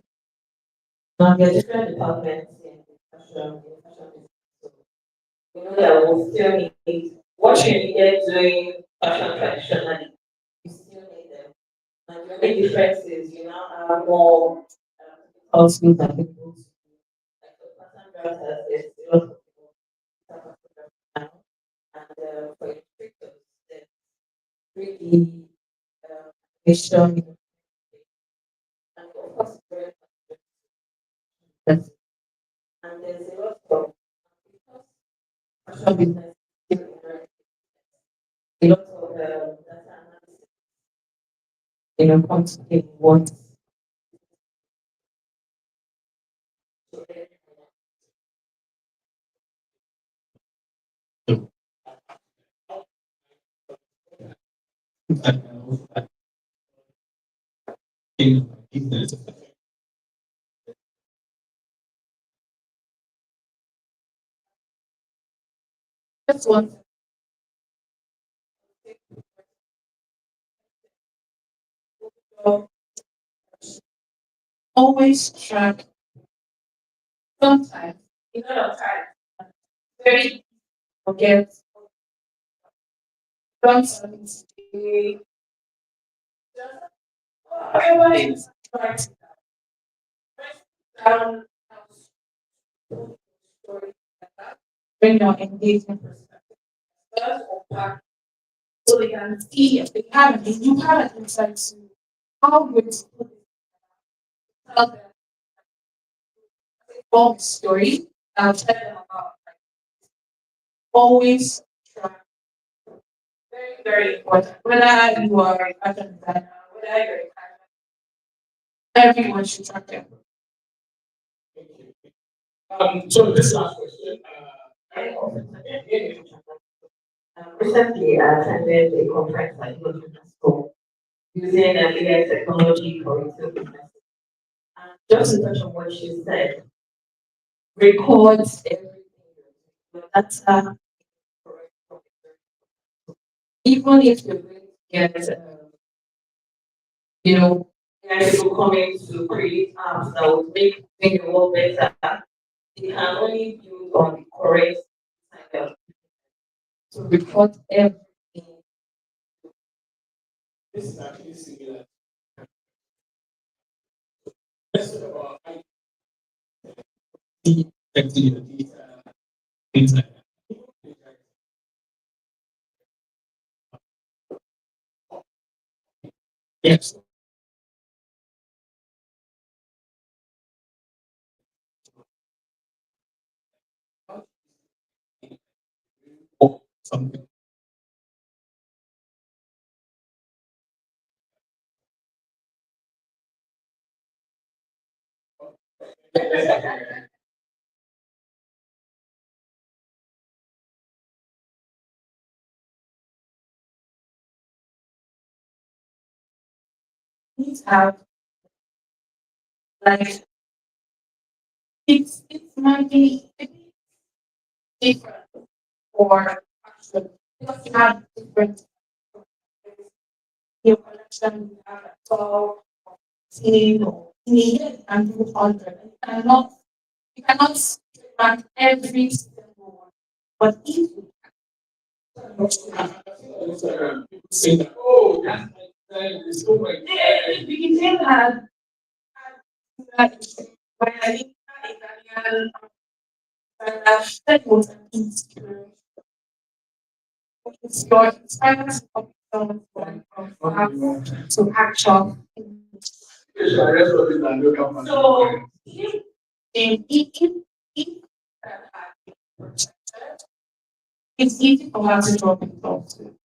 now there are different departments in fashion business. So you know that we still need what you needed doing fashion traditionally. You still need them. And the only difference is you now have more household that people to do. Like for pattern dressers, there's a lot of people that are pattern now. And for illustrators, there's 3D animation, and of course, very and there's a lot of because fashion business is still a lot of data analysis, comes in what that can also add in business. Just one. So always track. Sometimes, a lot of times, very easy to forget. Don't say, whatever is right down story like that. Bring your engagement perspective. First or back, so they can see if they have it. You have an insight to how you explain tell them long story. I'll tell them about like, always try. Very, very important. Whether you are a fashion designer, whether you're a fashion, everyone should track them. So this last question, Recently, I attended a conference at Hilton School using AI technology for retail business. And just to touch on what she said, records everything. Your data, even if you're going to get, you know, AI people coming to create apps that would make the world better, they can only build on the correct kind of to record everything. this is actually similar. Let's talk about IT protecting your data, things like that. Yes. Or something. These have like it might be different for action because you have different your collection, you have a 12 or 10 or in a year you can do 100. You cannot track every single one. But if you People say that, oh, that's my design, it's so my we can have that issue where I think Italian that was an insecure. It's your inspired to action. So if it's easy for us to draw people to,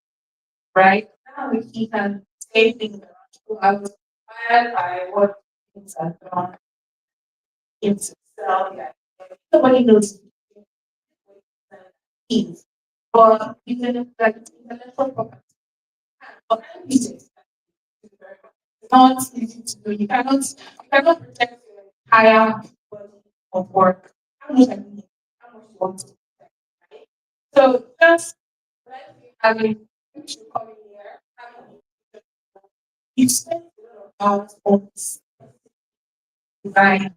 right? Now if he can say things around, "Oh, I was inspired by what things I've done in Excel, yeah. Nobody knows things. But even like intellectual property, but it's not easy to do. You cannot protect your entire body of work. How much I need, how much you want to protect, right? So just let's say having you should come in here, having you spend a lot of hours on this design.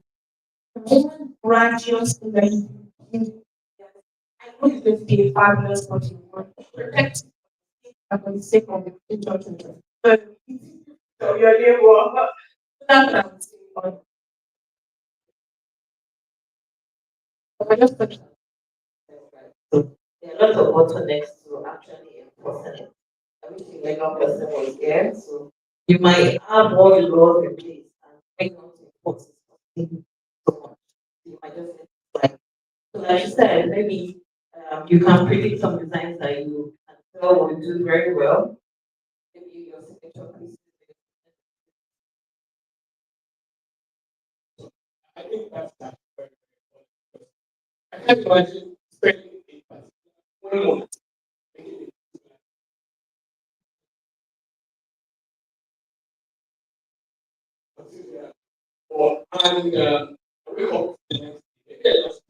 One graduate student, I know it's going to be a fabulous what you want. Protect it for the sake of the future children. But so your neighbor, that's what I would say. But just touch So there are lots of bottlenecks to actually enforcing it. I wish the legal person was here. So you might have all the laws in place and trying not to enforce it so much. You might just like so like you said, maybe you can predict some designs that you can tell will do very well. Maybe your signature piece. I think that's that. I can't imagine spending a particular 1 month making Or and I wake up the next day, maybe I just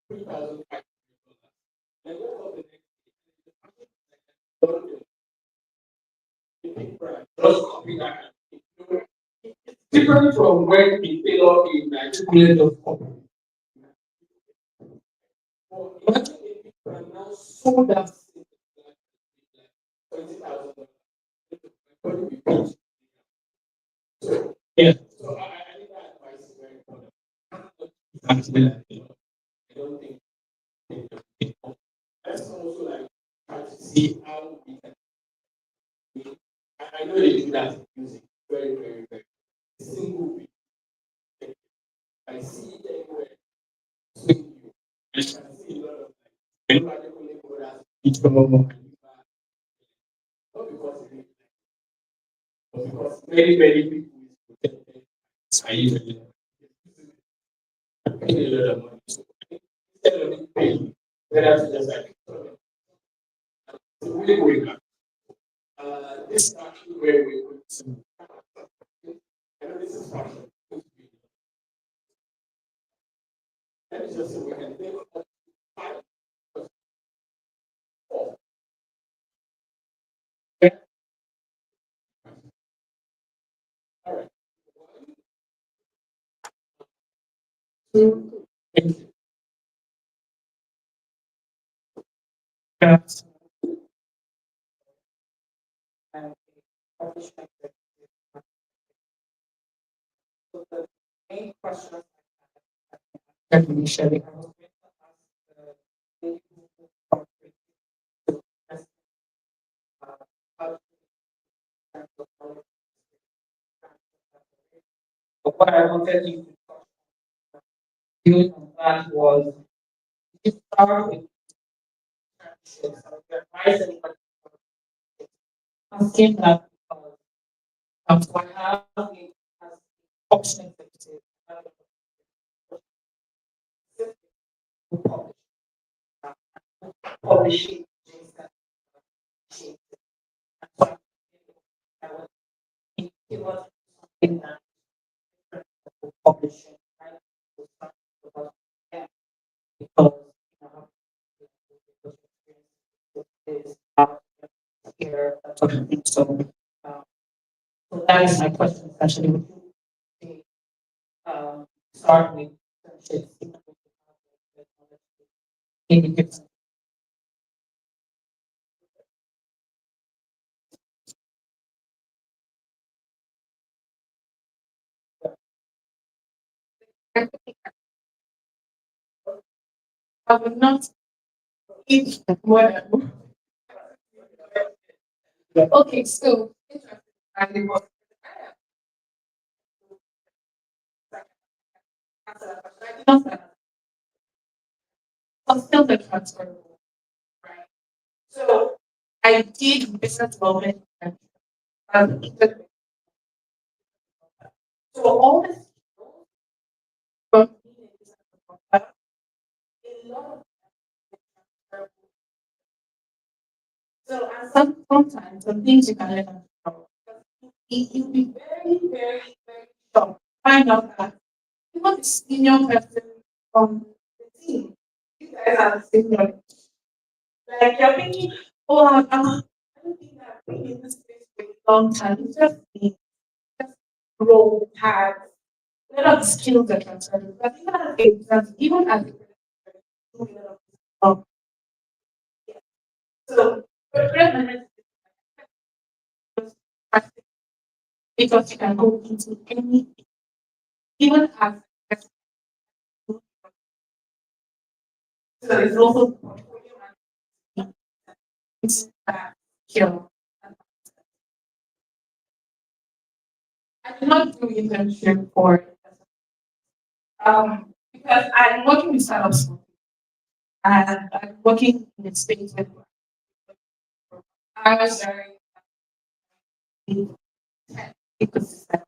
3,500. And I woke up the next day, just copy that. It's different from when we tailor in Nigeria just copy. But imagine if you can now sold that thing like $20,000. What do we pay? So yeah, so I think that advice is very important. Actually, I don't think let's also like try to see how we can. I know they do that in music very, very, very single beat. I see it everywhere. Swing you. I can see a lot of like everybody only go that each one not because it is but because many, many people is protected. I even pay a lot of money. So instead of it paying, better to just like so really going back. This is actually where we put some. I know this is fashion. Let me just say we can take up 5 4. Okay. All right. 1, 2, thank you. Yes. And so the main question that we sharing, I was going to ask the lady who contribute to this, how to kind of follow but what I wanted you to talk doing on that was it start with friendships. I would advise anybody asking that because I have a as option executive, I have a publish, publishing things that she it was something that publishing, right? So start about yeah, because you know is here so so that is my question essentially. Would you say, start with friendships in different I would not eat more than okay, so interesting. I mean, what some skills are transferable, right? So I did business development and so all this from being a business developer, a lot of transferable. So and sometimes some things you can learn on the job. You'll be very, very, very shocked to find out that even the senior person from the team, you guys are the same level. Like you're thinking, oh, I don't think I've been in this space for a long time. It's just me, just grow hard. A lot of skills are transferable. But even as a um, yeah. So, project management is practice because you can go into any, even as so it's also portfolio management. It's skill. I did not do internship for because I'm working with startups and I'm working in the space with I was very tech ecosystem.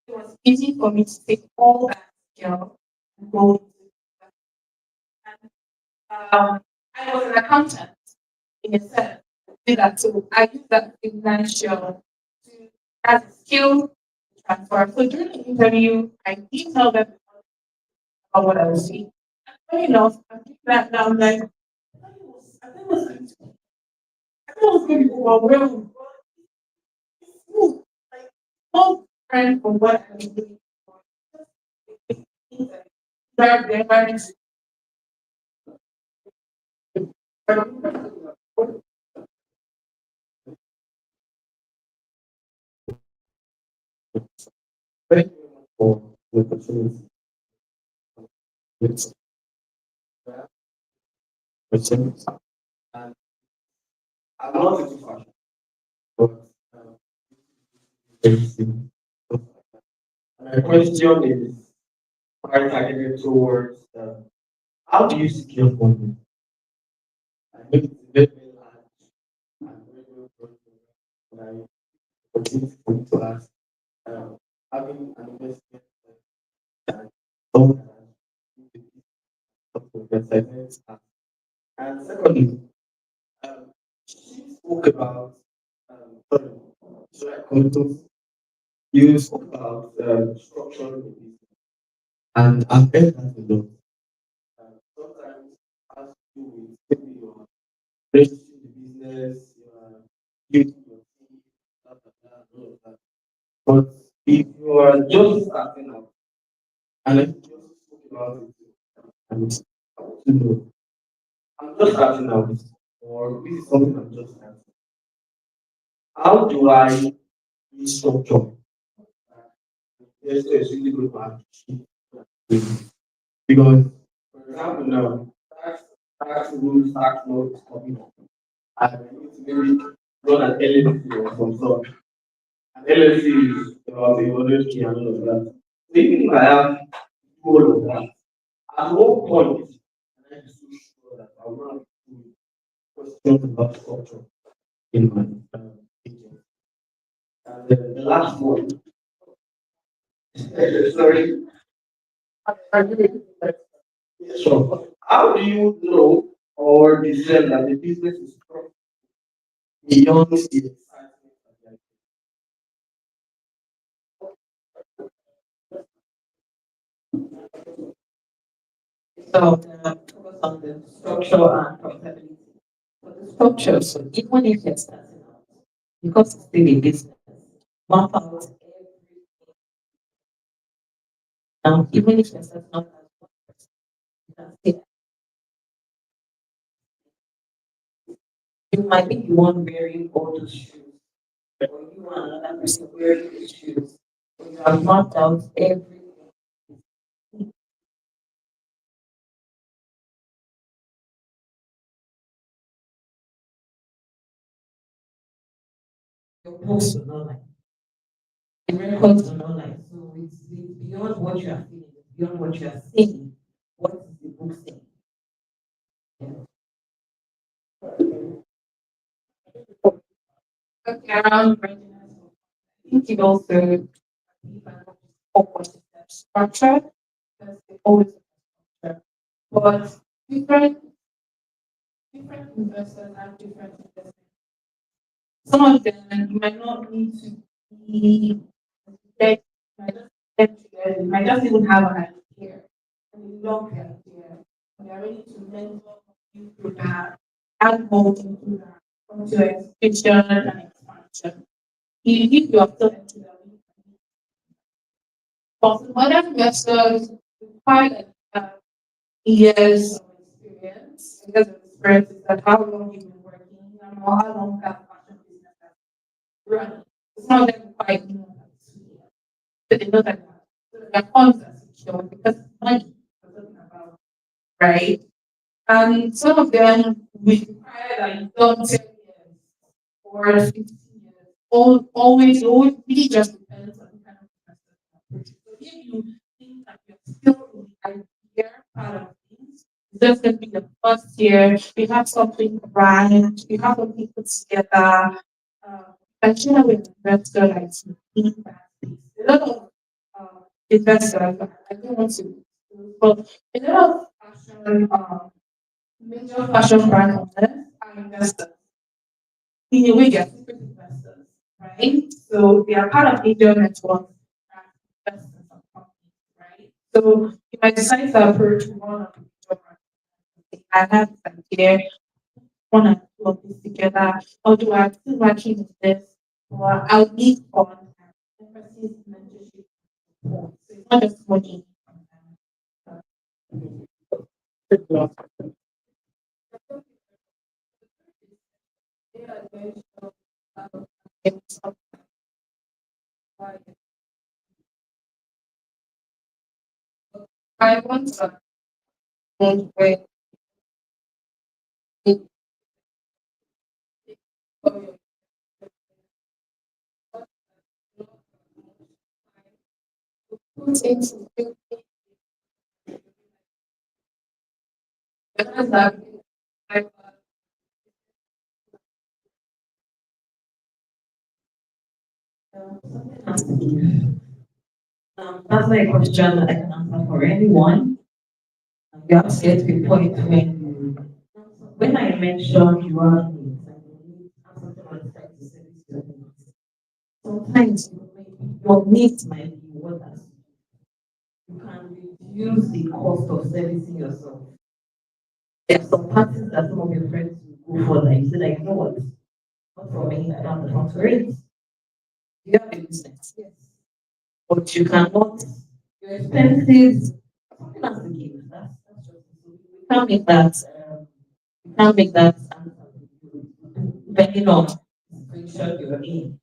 It was easy for me to take all that skill and go into and I was an accountant in a sense. Did that so I used that financial to as a skill transfer. So during the interview, I did tell them about what I was seeing. Funny enough, I did that now, like, I was really overwhelmed. Ooh, like, so different from what I was doing before. Like, the environment. Thank you for the opportunity. It's questions. And I'm not into fashion, but everything. My question is quite targeted towards how do you secure funding? I know it's very large and very broad, but I continue to ask, um, having an investment that someone has assignments. And secondly, she spoke about, sorry, I call it those- you spoke about structuring the business. And I've heard that a lot. Sometimes it has to do with maybe your registering the business, your building your team, blah, blah, blah, and all of that. But if you are just starting out, and I just spoke about it, and I want to know, I'm just starting out, or this is something I'm just starting. How do I restructure? Yes, it's really good to have because, for example, now tax rules, tax laws is coming up. And I need to maybe run an LLC or some sort. An LLC is about 100K and all of that. So even if I have all of that, at what point can I be so sure that I will not have questions about structure in my agent? And then the last one, sorry, sure. How do you know or discern that the business is profitable beyond the excitement of the idea? So, focus on the structure and profitability. For the structure, so even if you're starting out, because it's still a business, map out everything. Now, even if you're starting out as one person, you can still, you might be the one wearing all those shoes, or you and another person wearing the shoes. So you have mapped out everything. Your posts are not like the records are not like so it's beyond what you are feeling, it's beyond what you are saying. What is the book saying? Yeah. Okay, around readiness. I think it also opposite structure because they always have structure. But different different investors have different investments. Some of them you might not need to be like you might just get together, you might just even have an idea and you love the idea. And you're ready to mentor you through that, add more into that, onto expansion and expansion. If you are still into that, but other investors require years of experience because of experience is that how long you've been working and how long that fashion business has run. It's not that quite new, but they know that their funds are secure because money we're talking about, right? And some of them will require that you've done 10 years or 15 years. Always really just depends on the kind of investor. So if you think that you're still in the idea part of things, it's just going to be the first year, you have something brand, you have something put together. I share with investor like to think that a lot of investors, I don't want to, but a lot of fashion, major fashion brand owners are investors. In a way, they're secret investors. right? So they are part of Angel Network that invest in some companies, right? So you might decide to approach one of the major brands. I have this idea, want to put this together, although I'm still working with this, or I'll need fund and emphasis mentorship support. So it's not just money. I want to where put into that That's not a question that I can answer for anyone. You have to get to a point when I mentioned you are needs, I believe something like that to service your needs. Sometimes your needs might be what you can reduce the cost of servicing yourself. There are some parties that some of your friends will go for that you say that you know what, not for me, I don't have the funds for it. You have a business, yes. But you cannot, your expenses, something has to give. That's just we can't make that we can't make that depending on the situation you're in.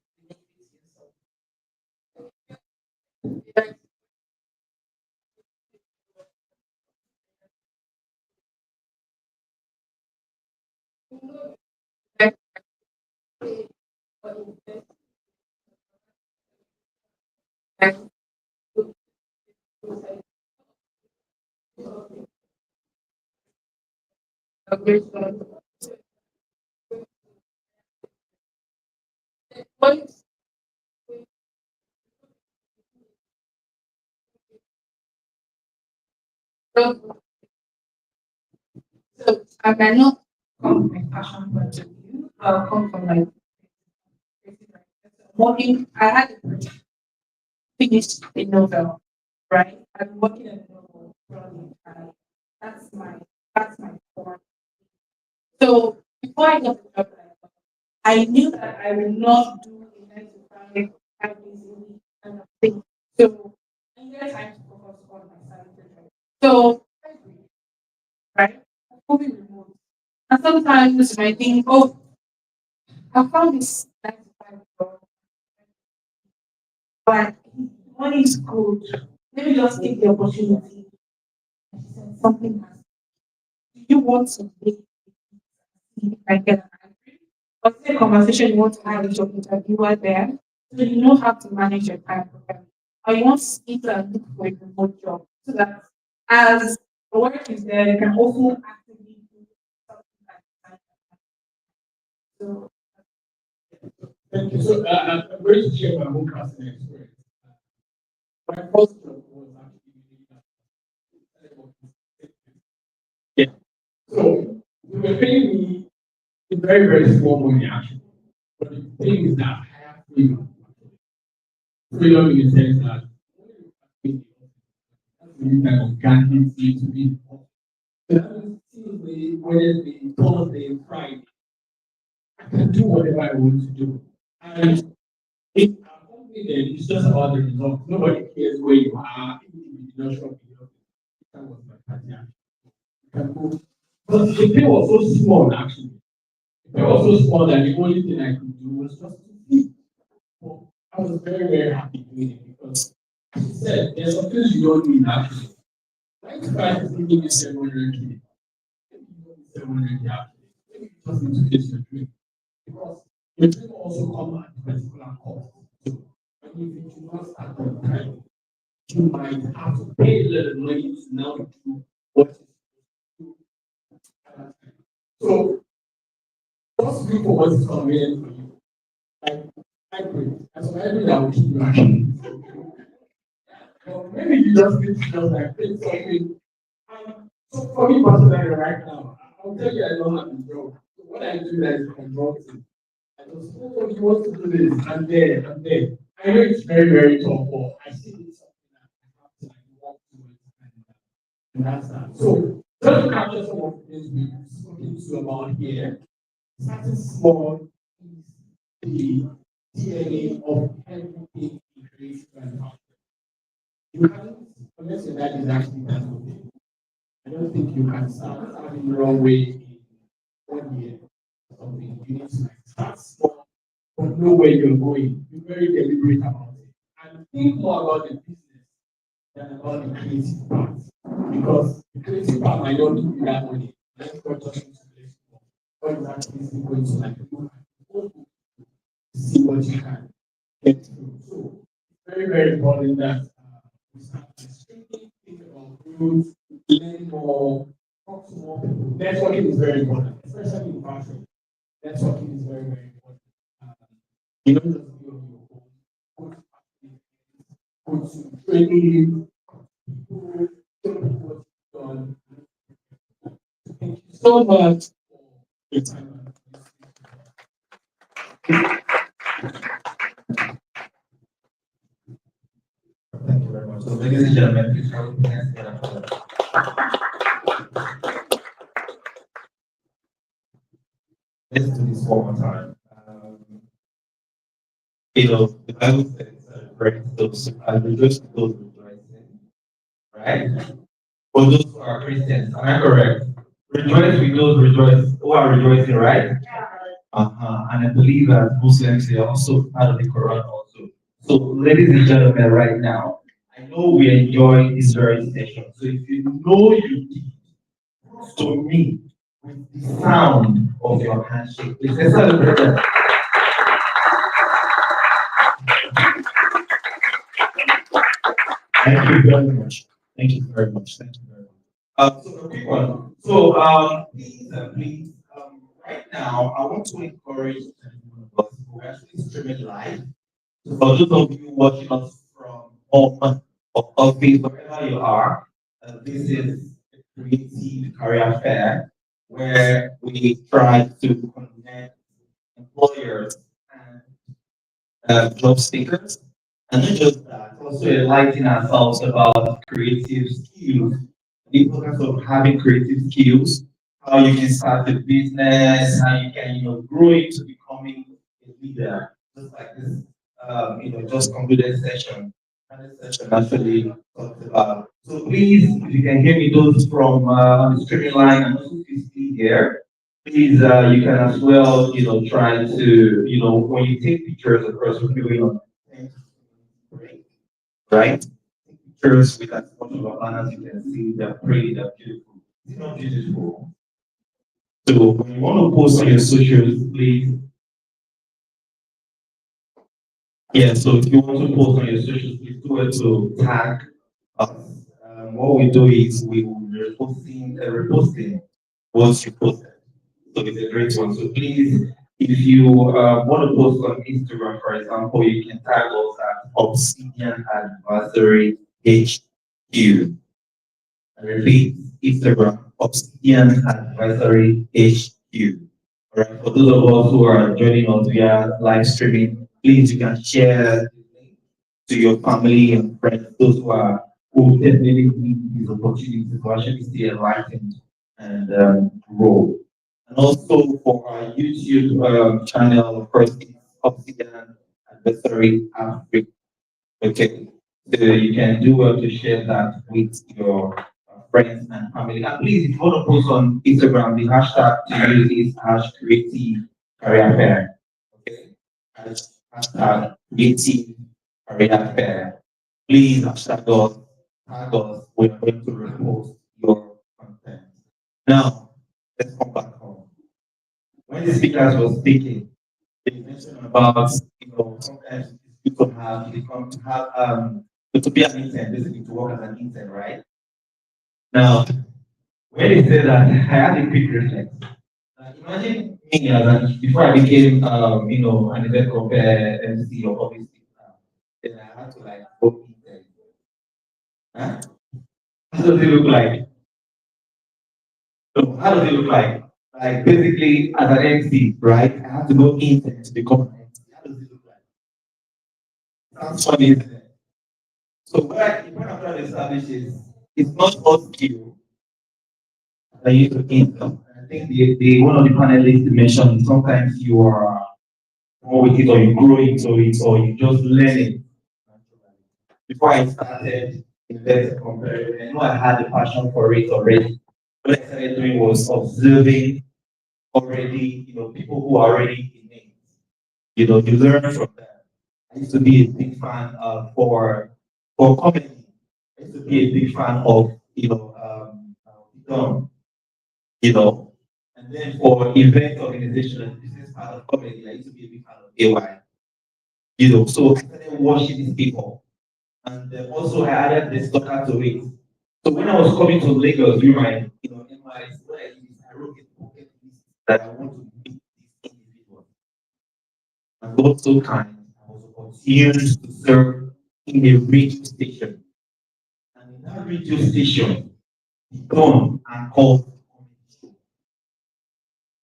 So I might not come from my passion point of view. I'll come from my working. I had a project, finished a novel, right? I'm working on a novel project. That's my core. So before I got the job, I knew that I would not do a 9 to 5, 5 days a week kind of thing. So I needed time to focus on my side project. So right, fully remote. And sometimes I think, oh, I found this 9 to 5 job, but money is good. Let me just take the opportunity. And she said, something has. Do you want to be if I get an answer? What's the conversation you want to have with your interviewer there? So you know how to manage your time properly. Or you want to speak and look for a remote job so that as the work is there, you can also actively do something like that. So Thank you. So I'm going to share my own personal experience. My first job was actually yeah. So they were paying me a very, very small money actually. But the thing is that I have freedom. Freedom in the sense that any type of gadgets need to be. So that means Tuesday, Wednesday, Thursday, Friday. I can do whatever I want to do. And if I'm only there, it's just about the results. Nobody cares where you are, even if you did not show up in the office. That was my party actually. You can go. But the pay was so small actually. The pay was so small that the only thing I could do was just to sleep. But I was very, very happy doing it because as you said, there's some things you don't need actually. 95 is giving you 700K. Maybe you don't need 700K actually. Maybe you just need to face your dream. Because the dream also comes at a particular cost. So when you do not start on time, you might have to pay a little money to now do what is due at that time. So just look for what is convenient for you. Like hybrid. As an hybrid, I will keep you actually. But maybe you just need to just like pick something. So for me personally right now, I'll tell you I don't have a job. So what I do is consulting. I I was, oh, you want to do this, and then, and then. I know it's very, very tough, but I see it's something that I have to like walk towards, and that's that. So, just to capture some of the things we've spoken to about here, starting small is the DNA of everything in creative and art. You can't, unless your dad is actually that way, I don't think you can start having the wrong way in 1 year or something. You need to like start small, but know where you're going. Be very deliberate about it. And think more about the business than about the creative part. Because the creative part might not give you that money. Let's go just into place. What exactly is it going to like do? See what you can get through. So very, very important that we start thinking, think about growth, learn more, talk to more people. Networking is very important, especially in fashion. Networking is very, very important. You don't just be on your own. Go to training, people, show people what you've done. Thank you so much for your time. Thank you very much. So, ladies and gentlemen, please help me next together for that. Let's do this one more time. The Bible says, right, those I rejoice with those rejoicing, right? For those who are Christians, am I correct? Rejoice with those who are rejoicing, right? And I believe that Muslims are also part of the Quran also. So, ladies and gentlemen, right now, I know we enjoy this very session. So if you know you did, prove to me with the sound of your handshake. Please let's celebrate that. Thank you very much. Thank you very much. Thank you very much. So a quick one. So please, right now, I want to encourage everyone of us who are actually streaming live. So for those of you watching us from home or office, wherever you are, this is a creative career fair where we try to connect employers and job seekers. And not just that, also enlightening ourselves about creative skills, the importance of having creative skills, how you can start a business, how you can, grow into becoming a leader, just like this, just concluded session. And this session actually talked about. So please, if you can hear me, those from on the streaming line and also physically here, please, you can as well, try to, when you take pictures, of course, we're doing on right? Pictures with as much of a banners you can see, they're pretty, they're beautiful. It's not beautiful. So when you want to post on your socials, please. Yeah, so if you want to post on your socials, please do it to tag us. What we do is we will be reposting once you post it. So it's a great one. So please, if you want to post on Instagram, for example, you can tag us at Obsidian Advisory HQ. I repeat, Instagram, Obsidian Advisory HQ. All right, for those of us who are joining us via live streaming, please you can share to your family and friends, those who definitely need these opportunities to actually stay enlightened and grow. And also for our YouTube channel, of course, it's Obsidian Advisory Africa. Okay, so you can do well to share that with your friends and family. And please, if you want to post on Instagram, the hashtag to use is #CreativeCareerFair. Okay, hashtag Creative Career Fair. Please hashtag us, tag us. We're going to repost your content. Now, let's come back home. When the speakers were speaking, they mentioned about sometimes it's good to have to be an intern, basically to work as an intern, right? Now, when they said that, I had a quick reflex. Imagine me before I became an event compare MC or public speaker, then I had to like go intern. Huh? How does it look like? So how does it look like? Like basically as an MC, right? I have to go in to become an MC. How does it look like? Sounds funny, isn't it? So what I'm trying to establish is it's not all skill that you need to gain. I think the one of the panelists mentioned sometimes you are born with it or you grow into it or you just learn it. Before I started investing comparing, I know I had a passion for it already. What I started doing was observing already, people who are already in it. You learn from them. I used to be a big fan for comedy. I used to be a big fan of film, you know. And then for event organization and business part of comedy, I used to be a big fan of AY. So I started watching these people. And also I added the stalker to it. So when I was coming to Lagos during my, NYS, what I did is I wrote a bucket list that I want to meet these individuals. And God so kind, I was opportuned to serve in a radio station. And in that radio station, he come and called comedy show.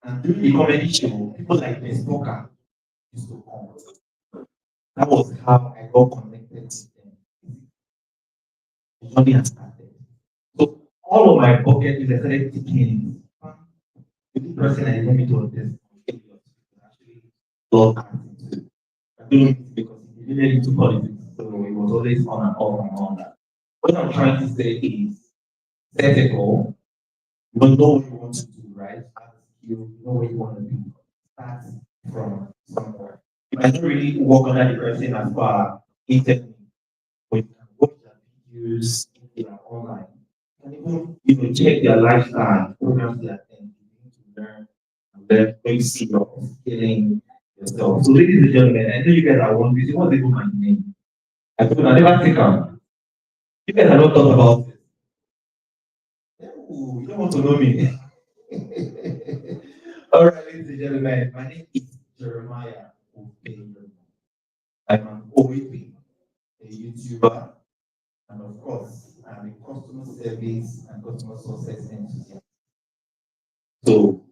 And during the comedy show, people like the stalker used to come. That was how I got connected with them. The journey has started. So all of my bucket is started ticking. The good person I want me to attest actually love acting. I don't know if it's because he really into politics, so it was always on and off and all that. What I'm trying to say is set a goal, you know what you want to do, right? You know what you want to do. Start from somewhere. You might not really work under the person as far internally, but you can watch their videos if they are online. You can even check their lifestyle programs they attend. You need to learn and then when you see your scaling yourself. So ladies and gentlemen, I know you guys are wondering, what's even my name? I told you, I never think you guys are not thought about this. Ooh, you don't want to know me. All right, ladies and gentlemen, my name is Jeremiah Obeyo. I'm an OEP, a YouTuber, and of course, I'm a customer service and customer success enthusiast. So,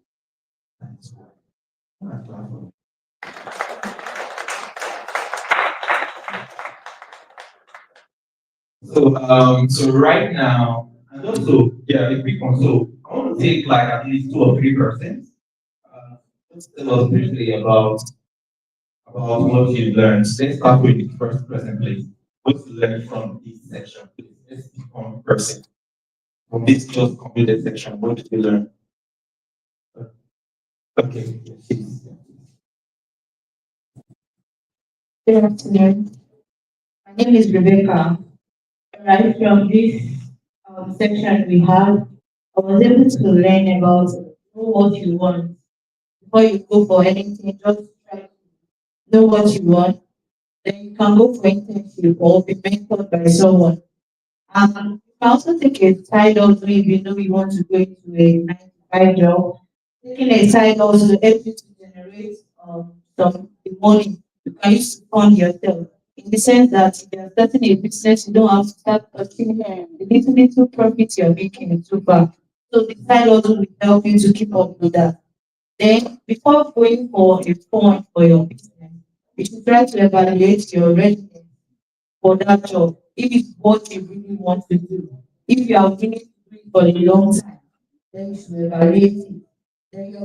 that's why. I'm glad for it. So right now, and also, yeah, a quick one. So I want to take like at least 2 or 3%. Just tell us briefly about what you learned. Let's start with the first person, please. What you learned from this section, please. Let's pick one person. From this just completed section, what did you learn? Okay, please. Good afternoon. My name is Rebecca. Right from this section we have, I was able to learn about know what you want before you go for anything. Just try to know what you want. Then you can go for internship or be mentored by someone. You can also take a side hustle if you know you want to go into a 9 to 5 job. Taking a side hustle help you to generate some money you can use to fund yourself. In the sense that if you're starting a business, you don't have to start touching the little profits you're making too far. So the side hustle will help you to keep up with that. Then before going for a fund for your business, you should try to evaluate your readiness for that job. If it's what you really want to do. If you are willing to do it for a long time, then you should evaluate it. Then your